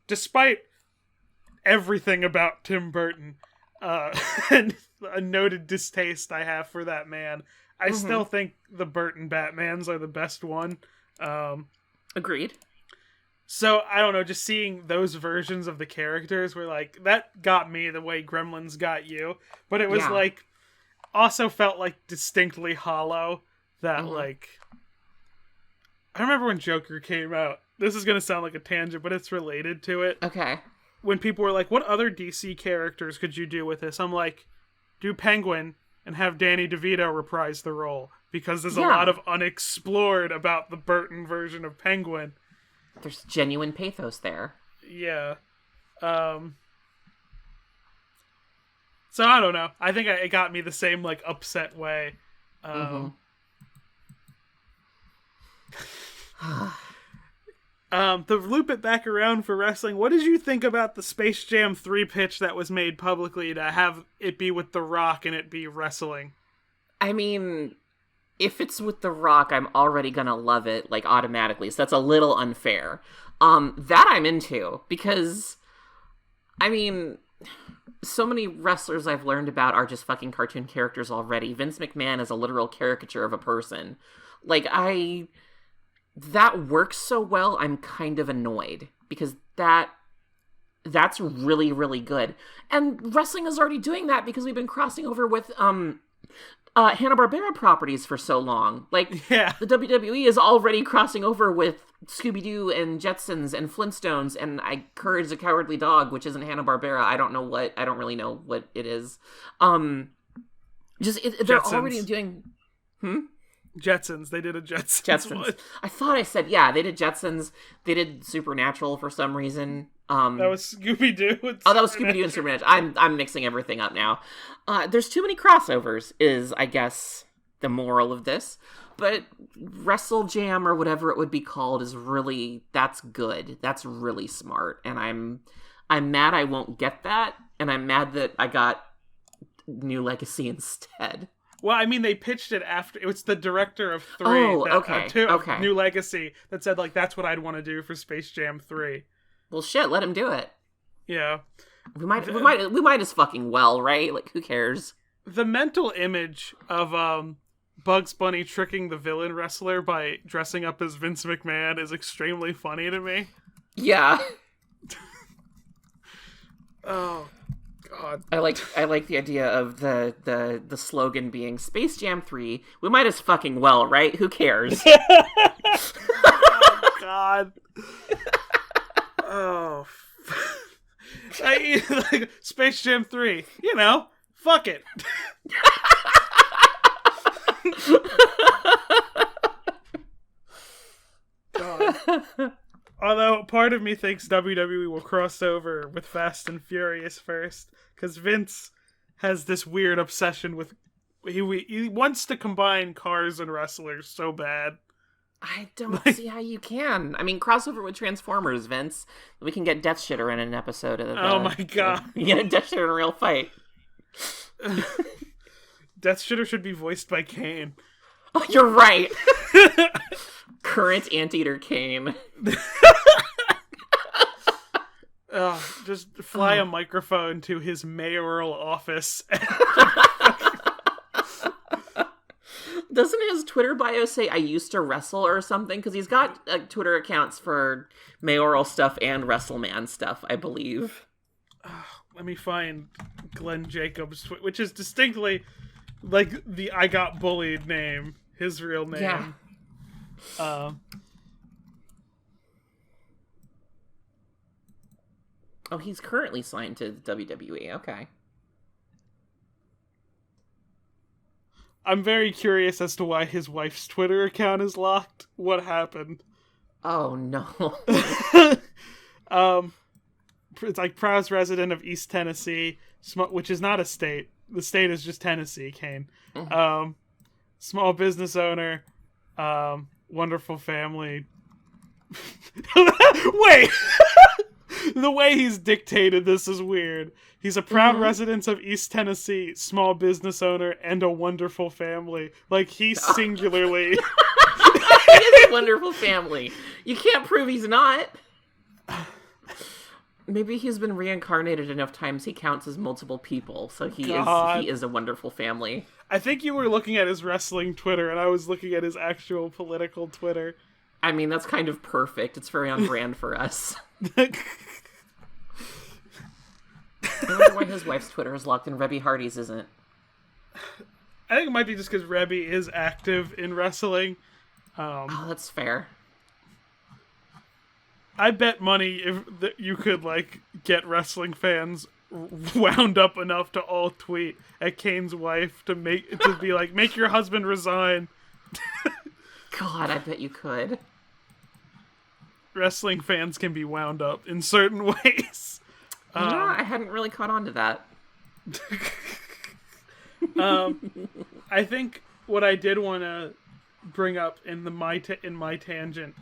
despite everything about Tim Burton, and a noted distaste I have for that man, I still think the Burton Batmans are the best one. Agreed. So, I don't know, just seeing those versions of the characters were like, that got me the way Gremlins got you. But it was like, also felt like distinctly hollow. That like, I remember when Joker came out. This is going to sound like a tangent, but it's related to it. Okay. When people were like, what other DC characters could you do with this? I'm like, do Penguin and have Danny DeVito reprise the role. Because there's a lot of unexplored about the Burton version of Penguin. There's genuine pathos there. Yeah. So I don't know. I think it got me the same, like, upset way. To loop it back around for wrestling, what did you think about the Space Jam 3 pitch that was made publicly to have it be with The Rock and it be wrestling? I mean, if it's with The Rock, I'm already gonna love it, like, automatically, so that's a little unfair. That I'm into, because, I mean, so many wrestlers I've learned about are just fucking cartoon characters already. Vince McMahon is a literal caricature of a person. Like, that works so well, I'm kind of annoyed, because that's really, really good. And wrestling is already doing that, because we've been crossing over with, Hanna-Barbera properties for so long. Like, the WWE is already crossing over with Scooby-Doo and Jetsons and Flintstones and Courage the Cowardly Dog, which isn't Hanna-Barbera. I don't really know what it is. They're already doing... Jetsons. They did a Jetsons one. I thought I said, they did Jetsons. They did Supernatural for some reason. That was Scooby-Doo. That was Scooby-Doo and Supernatural. I'm mixing everything up now. There's too many crossovers is, I guess, the moral of this. But Wrestle Jam, or whatever it would be called, that's good. That's really smart. And I'm mad I won't get that. And I'm mad that I got New Legacy instead. Well, I mean, they pitched it after. It was the director of 3. Okay. New Legacy that said, like, that's what I'd want to do for Space Jam 3. Well, shit, let him do it. Yeah. We might as fucking well, right? Like, who cares? The mental image of Bugs Bunny tricking the villain wrestler by dressing up as Vince McMahon is extremely funny to me. Yeah. Oh, God. I like the idea of the slogan being Space Jam 3. We might as fucking well, right? Who cares? Oh, God. Oh. Like, Space Jam 3. You know, fuck it. God. Although, part of me thinks WWE will cross over with Fast and Furious first, because Vince has this weird obsession with... He wants to combine cars and wrestlers so bad. I don't see how you can. I mean, crossover with Transformers, Vince. We can get Death Shitter in an episode of oh my God. You get a Death Shitter in a real fight. Death Shitter should be voiced by Kane. Oh, you're right. Current Anteater Kane. Just fly a microphone to his mayoral office. Doesn't his Twitter bio say I used to wrestle or something? Because he's got Twitter accounts for mayoral stuff and WrestleMan stuff, I believe. Let me find Glenn Jacobs, which is distinctly like the I got bullied name, his real name. Yeah. Oh, he's currently signed to WWE. Okay. I'm very curious as to why his wife's Twitter account is locked. What happened? Oh, no. It's like proud resident of East Tennessee, which is not a state. The state is just Tennessee, Kane. Mm-hmm. Small business owner, wonderful family. Wait! The way he's dictated this is weird. He's a proud resident of East Tennessee, small business owner, and a wonderful family. Like, he's singularly... He is a wonderful family. You can't prove he's not. Maybe he's been reincarnated enough times he counts as multiple people, so he is a wonderful family. I think you were looking at his wrestling Twitter, and I was looking at his actual political Twitter. I mean, that's kind of perfect. It's very on brand for us. I wonder why his wife's Twitter is locked and Rebby Hardy's isn't. I think it might be just because Rebby is active in wrestling. Oh, that's fair. I bet money that you could like get wrestling fans wound up enough to all tweet at Kane's wife to be like, make your husband resign. God, I bet you could. Wrestling fans can be wound up in certain ways. I hadn't really caught on to that. I think what I did want to bring up in my tangent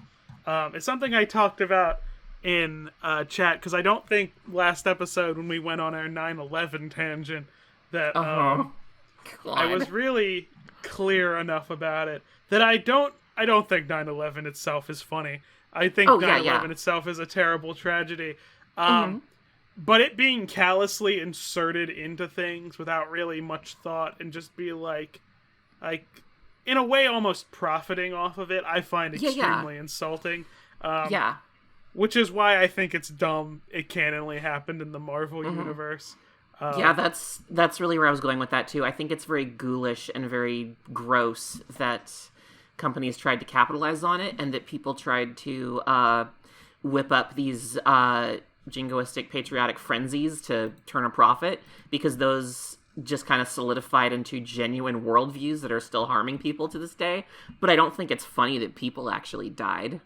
is something I talked about in chat, because I don't think last episode when we went on our 9/11 tangent that I was really clear enough about it that I don't think 9/11 itself is funny. I think 9/11 itself is a terrible tragedy. But it being callously inserted into things without really much thought and just be like in a way almost profiting off of it, I find extremely insulting. Which is why I think it's dumb it canonly happened in the Marvel universe. That's really where I was going with that too. I think it's very ghoulish and very gross that companies tried to capitalize on it, and that people tried to whip up these jingoistic patriotic frenzies to turn a profit, because those just kind of solidified into genuine worldviews that are still harming people to this day. But I don't think it's funny that people actually died.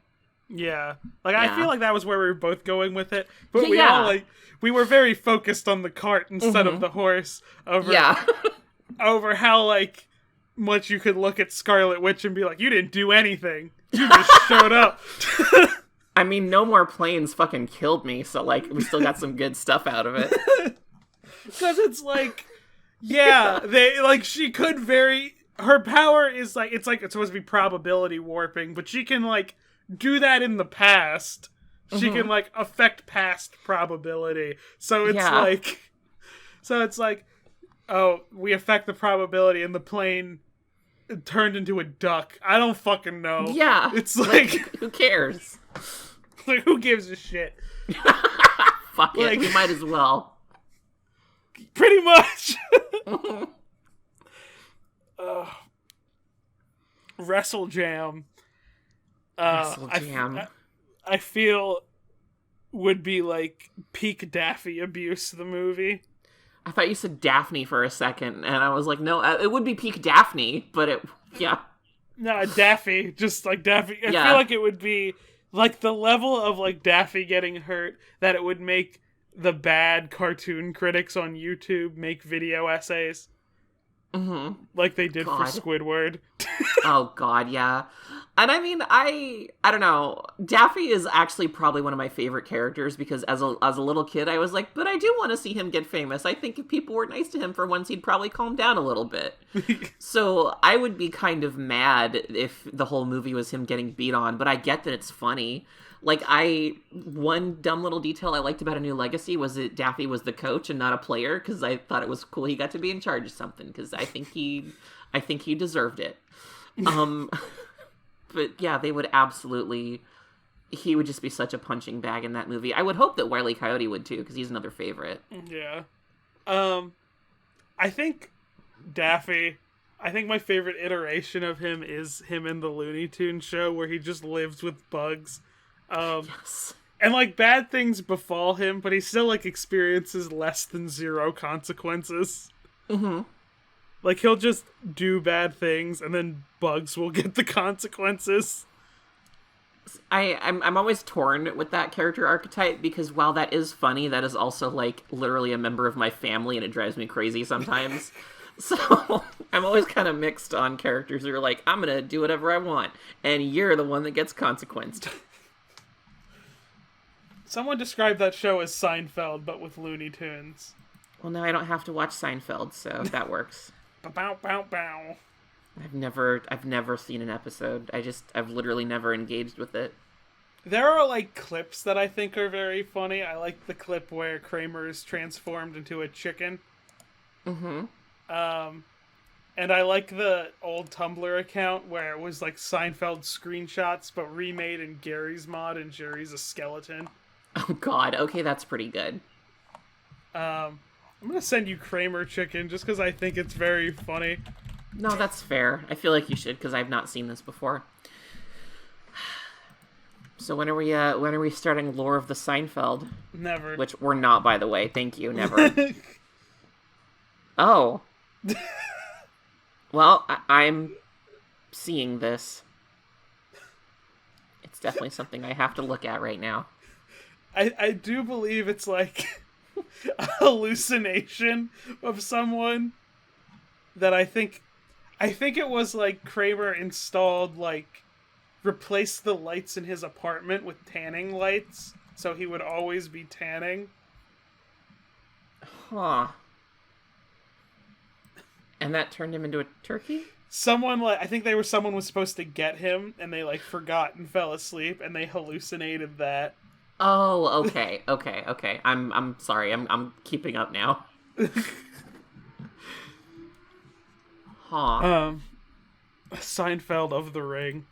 Yeah. I feel like that was where we were both going with it. But we all, we were very focused on the cart instead of the horse over how, much you could look at Scarlet Witch and be like, you didn't do anything. You just showed up. I mean, no more planes fucking killed me, so, we still got some good stuff out of it. Because it's she could her power is, it's supposed to be probability warping, but she can, do that in the past. She can, affect past probability. So it's oh, we affect the probability and the plane turned into a duck. I don't fucking know. Yeah. It's who cares? Who gives a shit? Fuck it, we might as well. Pretty much. Wrestle Jam. I feel would be peak Daffy abuse, the movie. I thought you said Daphne for a second, and I was like, no, it would be peak Daphne, but No, Daffy, just Daffy. I feel like it would be the level of Daffy getting hurt that it would make the bad cartoon critics on YouTube make video essays. Like they did for Squidward. Oh, God, yeah. And I mean, I don't know. Daffy is actually probably one of my favorite characters because as a little kid, I was like, but I do want to see him get famous. I think if people were nice to him for once, he'd probably calm down a little bit. So I would be kind of mad if the whole movie was him getting beat on, but I get that it's funny. Like, one dumb little detail I liked about A New Legacy was that Daffy was the coach and not a player, because I thought it was cool he got to be in charge of something, because I think he deserved it. But yeah, they would absolutely, he would just be such a punching bag in that movie. I would hope that Wile E. Coyote would too, because he's another favorite. Yeah. I think Daffy, I think my favorite iteration of him is him in the Looney Tunes show, where he just lives with bugs. Yes. And, like, bad things befall him, but he still, like, experiences less than zero consequences. Mm-hmm. Like, he'll just do bad things, and then bugs will get the consequences. I'm always torn with that character archetype, because while that is funny, that is also, like, literally a member of my family, and it drives me crazy sometimes. So, I'm always kind of mixed on characters who are like, I'm gonna do whatever I want, and you're the one that gets consequenced. Someone described that show as Seinfeld, but with Looney Tunes. Well, now I don't have to watch Seinfeld, so that works. Bow, bow, bow. I've never seen an episode. I've literally never engaged with it. There are, like, clips that I think are very funny. I like the clip where Kramer is transformed into a chicken. Mm-hmm. And I like the old Tumblr account where it was, like, Seinfeld screenshots, but remade in Gary's mod, and Jerry's a skeleton. Oh, God. Okay, that's pretty good. I'm gonna send you Kramer Chicken just because I think it's very funny. No, that's fair. I feel like you should, because I've not seen this before. So when are we starting Lore of the Seinfeld? Never. Which we're not, by the way. Thank you. Never. Oh. Well, I'm seeing this. It's definitely something I have to look at right now. I do believe it's like a hallucination of someone that I think it was like Kramer installed, like, replaced the lights in his apartment with tanning lights so he would always be tanning. Huh. And that turned him into a turkey? Someone, like, I think someone was supposed to get him, and they, like, forgot and fell asleep, and they hallucinated that. Oh, okay. I'm sorry. I'm keeping up now. Huh. Seinfeld of the Ring.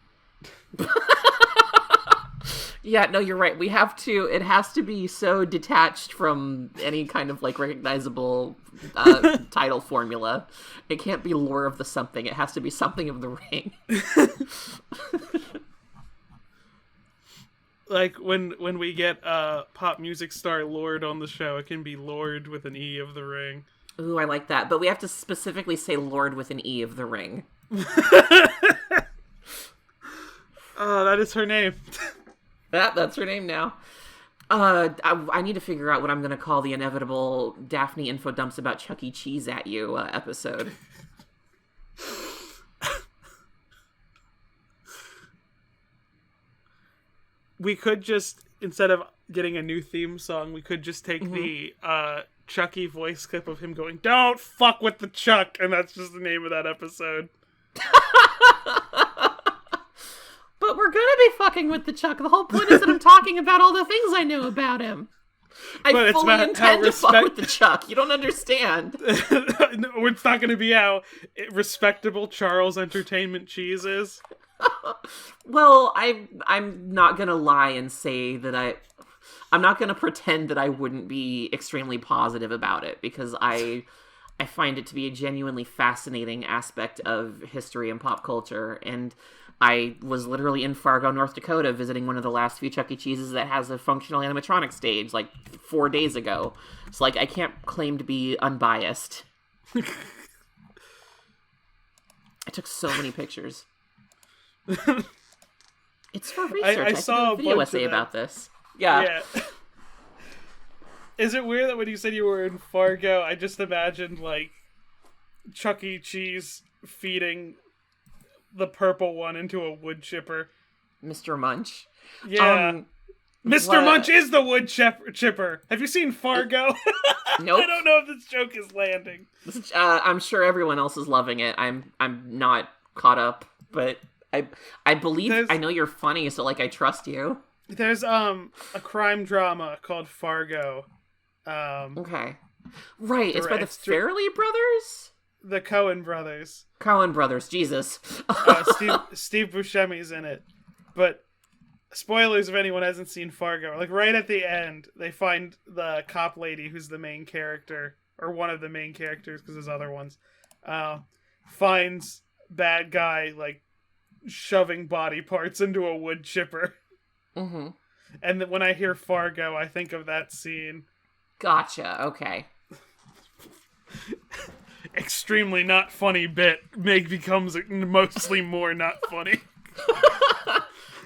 Yeah, no, you're right. It has to be so detached from any kind of, like, recognizable title formula. It can't be Lore of the something. It has to be something of the Ring. Like, when we get pop music star Lord on the show, it can be Lord with an E of the Ring. Ooh, I like that. But we have to specifically say Lord with an E of the Ring. Oh, that is her name. That's her name now. I need to figure out what I'm going to call the inevitable Daphne info dumps about Chuck E. Cheese at you episode. We could just, instead of getting a new theme song, we could just take the Chucky voice clip of him going, "Don't fuck with the Chuck," and that's just the name of that episode. But we're gonna be fucking with the Chuck. The whole point is that I'm talking about all the things I know about him. I fully intend to fuck with the Chuck. You don't understand. No, it's not going to be how respectable Charles Entertainment Cheese is. Well, I'm not gonna lie and say that I'm not gonna pretend that I wouldn't be extremely positive about it, because I find it to be a genuinely fascinating aspect of history and pop culture, and I was literally in Fargo, North Dakota, visiting one of the last few Chuck E. Cheeses that has a functional animatronic stage, like 4 days ago. So, like, I can't claim to be unbiased. I took so many pictures. It's for research. I saw a video essay about this. Yeah. Is it weird that when you said you were in Fargo, I just imagined, like, Chuck E. Cheese feeding the purple one into a wood chipper. Mr. Munch. Yeah. Mr. Munch is the wood chipper. Have you seen Fargo? Nope. I don't know if this joke is landing. I'm sure everyone else is loving it. I'm not caught up, but I believe I know you're funny, so like I trust you. There's a crime drama called Fargo. Okay. Right, it's by the Farrelly brothers? The Coen brothers. Coen brothers, Jesus. Steve Buscemi's in it. But spoilers if anyone hasn't seen Fargo. Like right at the end, they find the cop lady who's the main character, or one of the main characters because there's other ones, finds bad guy like shoving body parts into a wood chipper. Mm-hmm. And when I hear Fargo, I think of that scene. Gotcha, okay. Extremely not funny bit. Meg becomes mostly more not funny.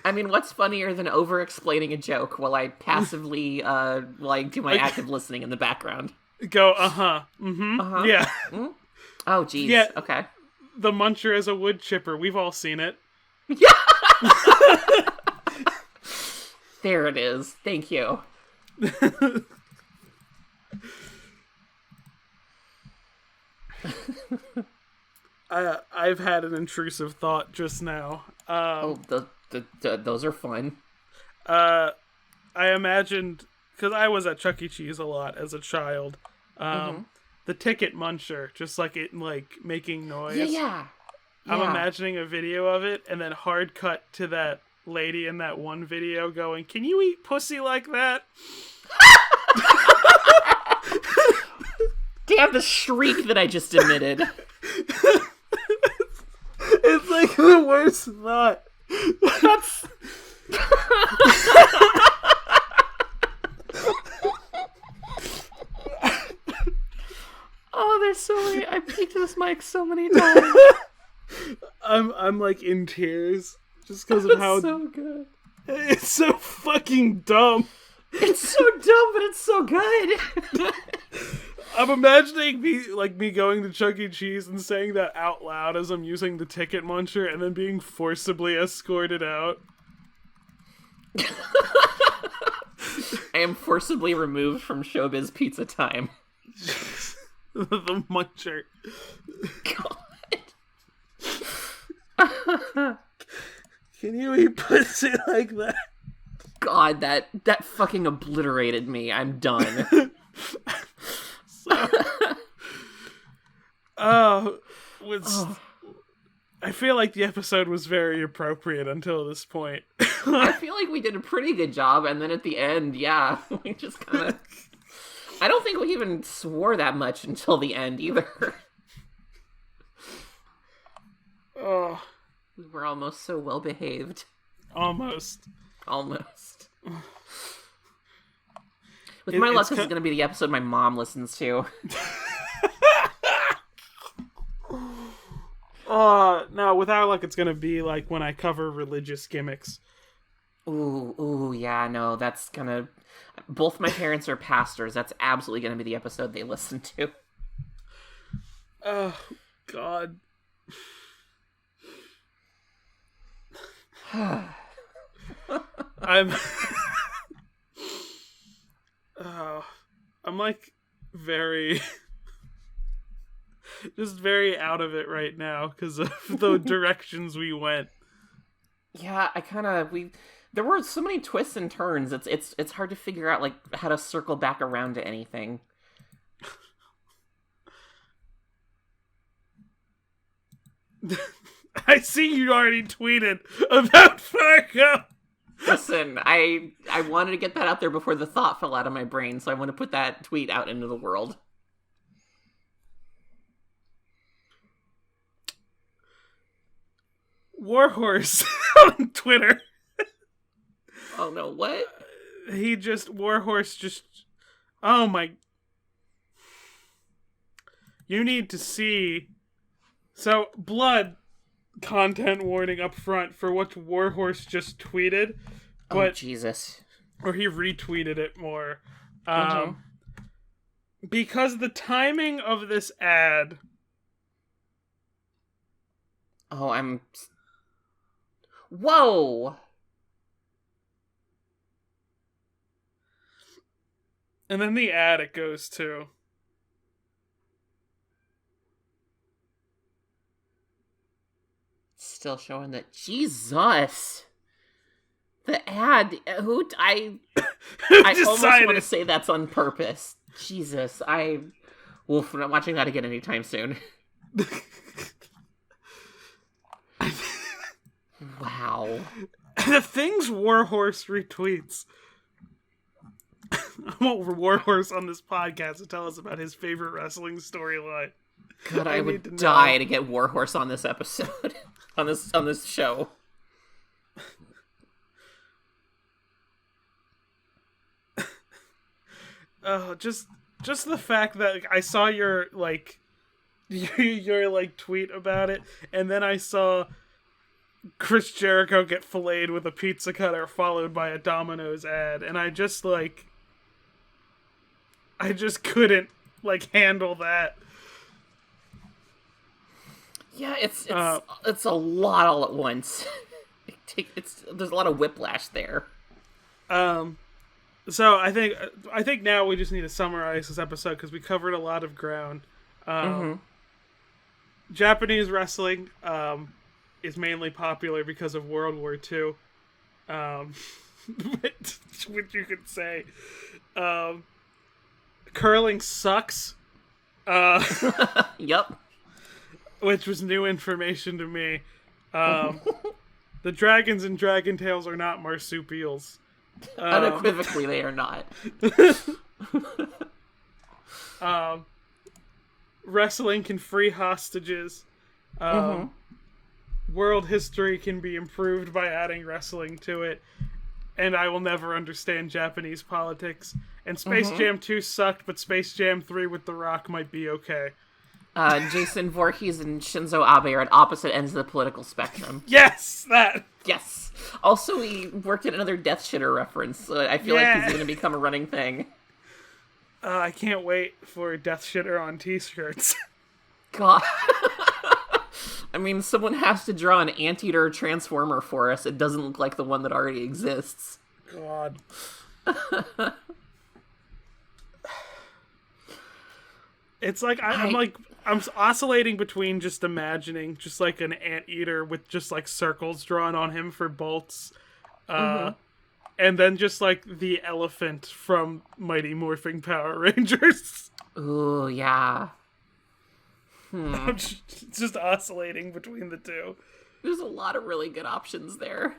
I mean, what's funnier than over-explaining a joke while I passively, do my active listening in the background? Go, uh-huh, mm-hmm, uh-huh. Yeah. Mm-hmm. Oh, geez, yeah, okay. The Muncher as a wood chipper, we've all seen it. Yeah! There it is, thank you. I've had an intrusive thought just now. Those are fun. I imagined, because I was at Chuck E. Cheese a lot as a child, the ticket muncher, just like it, like making noise. Yeah. I'm imagining a video of it, and then hard cut to that lady in that one video going, "Can you eat pussy like that?" Damn the shriek that I just emitted. It's like the worst thought. That's... Oh, there's so many. I peeked this mic so many times. I'm like in tears just because of how so good. It's so fucking dumb. It's so dumb, but it's so good. I'm imagining me going to Chuck E. Cheese and saying that out loud as I'm using the ticket muncher and then being forcibly escorted out. I am forcibly removed from Showbiz Pizza Time. The muncher. God. Can you eat pussy like that? God, that fucking obliterated me. I'm done. I feel like the episode was very appropriate until this point. I feel like we did a pretty good job, and then at the end, yeah, we just kind of... I don't think we even swore that much until the end, either. Oh. We were almost so well-behaved. Almost. With my luck, this is going to be the episode my mom listens to. No, with our luck, it's going to be like when I cover religious gimmicks. Ooh, yeah, no, that's gonna... Both my parents are pastors. That's absolutely going to be the episode they listen to. Oh, God. I'm like very just very out of it right now because of the directions we went. Yeah, there were so many twists and turns. It's hard to figure out like how to circle back around to anything. I see you already tweeted about Fargo. Listen, I wanted to get that out there before the thought fell out of my brain, so I want to put that tweet out into the world. Warhorse on Twitter. Oh no, what? Warhorse just... Oh my... You need to see... So, blood content warning up front for what Warhorse just tweeted. But, oh, Jesus. Or he retweeted it more. Because the timing of this ad... Oh, Whoa! And then the ad it goes to. Still showing that. Jesus! The ad. I almost want to say that's on purpose. Jesus, I'm not watching that again anytime soon. Wow. The things Warhorse retweets. I want Warhorse on this podcast to tell us about his favorite wrestling storyline. God, I would die to get Warhorse on this episode. on this show. Just the fact that I saw your your tweet about it, and then I saw Chris Jericho get filleted with a pizza cutter followed by a Domino's ad, and I just couldn't handle that. Yeah, it's a lot all at once. There's a lot of whiplash there. So I think now we just need to summarize this episode because we covered a lot of ground. Japanese wrestling is mainly popular because of World War II, which you could say. Curling sucks. Yep. Which was new information to me. The dragons in Dragon Tales are not marsupials. Unequivocally, they are not. Wrestling can free hostages. World history can be improved by adding wrestling to it. And I will never understand Japanese politics. And Space Jam 2 sucked, but Space Jam 3 with The Rock might be okay. Jason Voorhees and Shinzo Abe are at opposite ends of the political spectrum. Yes! That! Yes! Also, he worked at another Death Shitter reference, so I feel like he's going to become a running thing. I can't wait for Death Shitter on t-shirts. God. I mean, someone has to draw an Anteater Transformer for us. It doesn't look like the one that already exists. God. It's like, I'm oscillating between just imagining just like an anteater with just like circles drawn on him for bolts. And then just like the elephant from Mighty Morphing Power Rangers. Ooh, yeah. I'm just oscillating between the two. There's a lot of really good options there.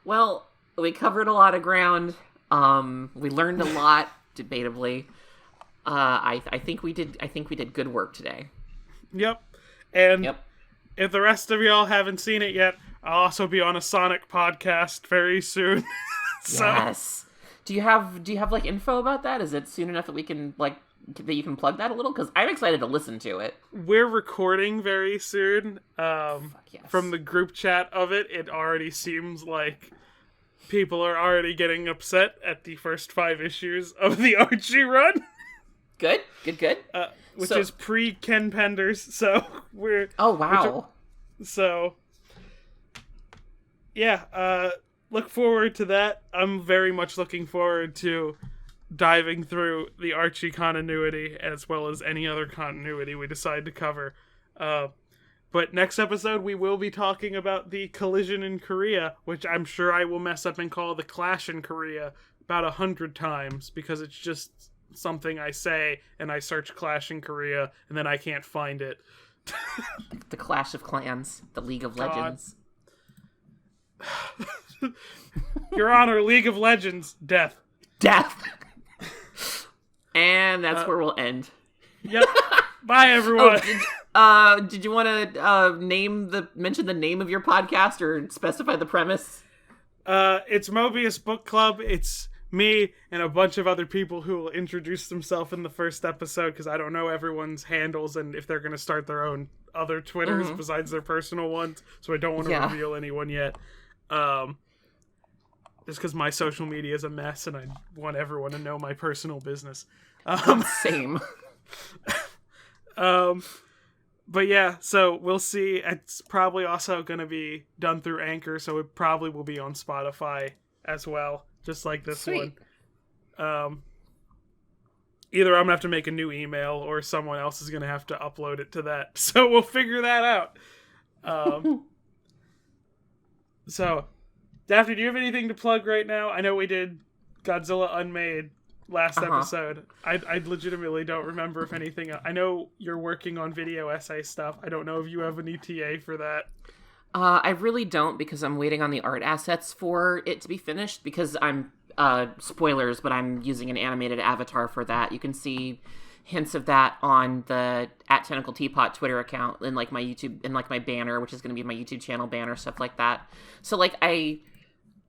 Well, we covered a lot of ground. We learned a lot, debatably. I think we did good work today. Yep. And if the rest of y'all haven't seen it yet, I'll also be on a Sonic podcast very soon. Yes. Do you have info about that? Is it soon enough that we can that you can plug that a little? Because I'm excited to listen to it. We're recording very soon. Yes. From the group chat of it, it already seems like people are already getting upset at the first 5 issues of the Archie run. Good. Which is pre-Ken Penders, so we're... Oh, wow. Look forward to that. I'm very much looking forward to diving through the Archie continuity as well as any other continuity we decide to cover. But next episode, we will be talking about the collision in Korea, which I'm sure I will mess up and call the Clash in Korea about 100 times, because it's just something I say, and I search Clash in Korea, and then I can't find it. The Clash of Clans, the League of Legends. Your Honor, League of Legends, death. And that's where we'll end. Yep. Bye, everyone. Did you want to mention the name of your podcast or specify the premise? It's Mobius Book Club. It's me and a bunch of other people who will introduce themselves in the first episode, because I don't know everyone's handles and if they're going to start their own other Twitters besides their personal ones, so I don't want to reveal anyone yet. Just because my social media is a mess and I want everyone to know my personal business. Same. But yeah, so we'll see. It's probably also going to be done through Anchor, so it probably will be on Spotify as well, just like this Sweet. one. Either I'm going to have to make a new email or someone else is going to have to upload it to that. So we'll figure that out. So, Daphne, do you have anything to plug right now? I know we did Godzilla Unmade last episode. I legitimately don't remember if anything else. I know you're working on video essay stuff. I don't know if you have an ETA for that. I really don't, because I'm waiting on the art assets for it to be finished, because I'm spoilers, but I'm using an animated avatar for that. You can see hints of that on the @TentacleTeapot Twitter account, and like my YouTube, and like my banner, which is going to be my YouTube channel banner, stuff like that. So like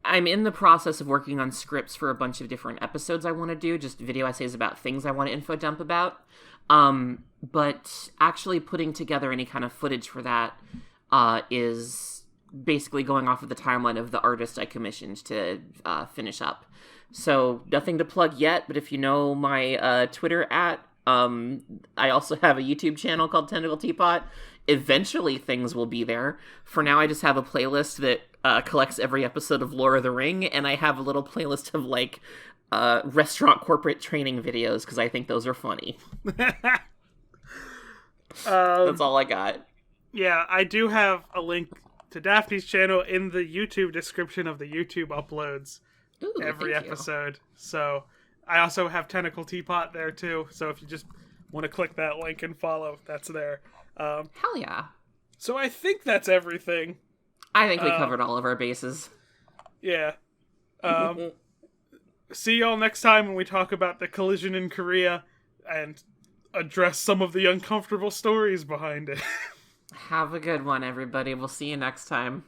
I'm in the process of working on scripts for a bunch of different episodes I want to do, just video essays about things I want to info dump about. But actually putting together any kind of footage for that is basically going off of the timeline of the artist I commissioned to finish up. So nothing to plug yet, but if you know my Twitter I also have a YouTube channel called Tentacle Teapot. Eventually things will be there. For now, I just have a playlist that collects every episode of Lord of the Ring, and I have a little playlist of like restaurant corporate training videos, because I think those are funny. That's all I got. Yeah, I do have a link to Daphne's channel in the YouTube description of the YouTube uploads. Ooh, every thank episode. You. So I also have Tentacle Teapot there too. So if you just want to click that link and follow, that's there. Hell yeah. So I think that's everything. I think we covered all of our bases. Yeah. See y'all next time when we talk about the collision in Korea and address some of the uncomfortable stories behind it. Have a good one, everybody. We'll see you next time.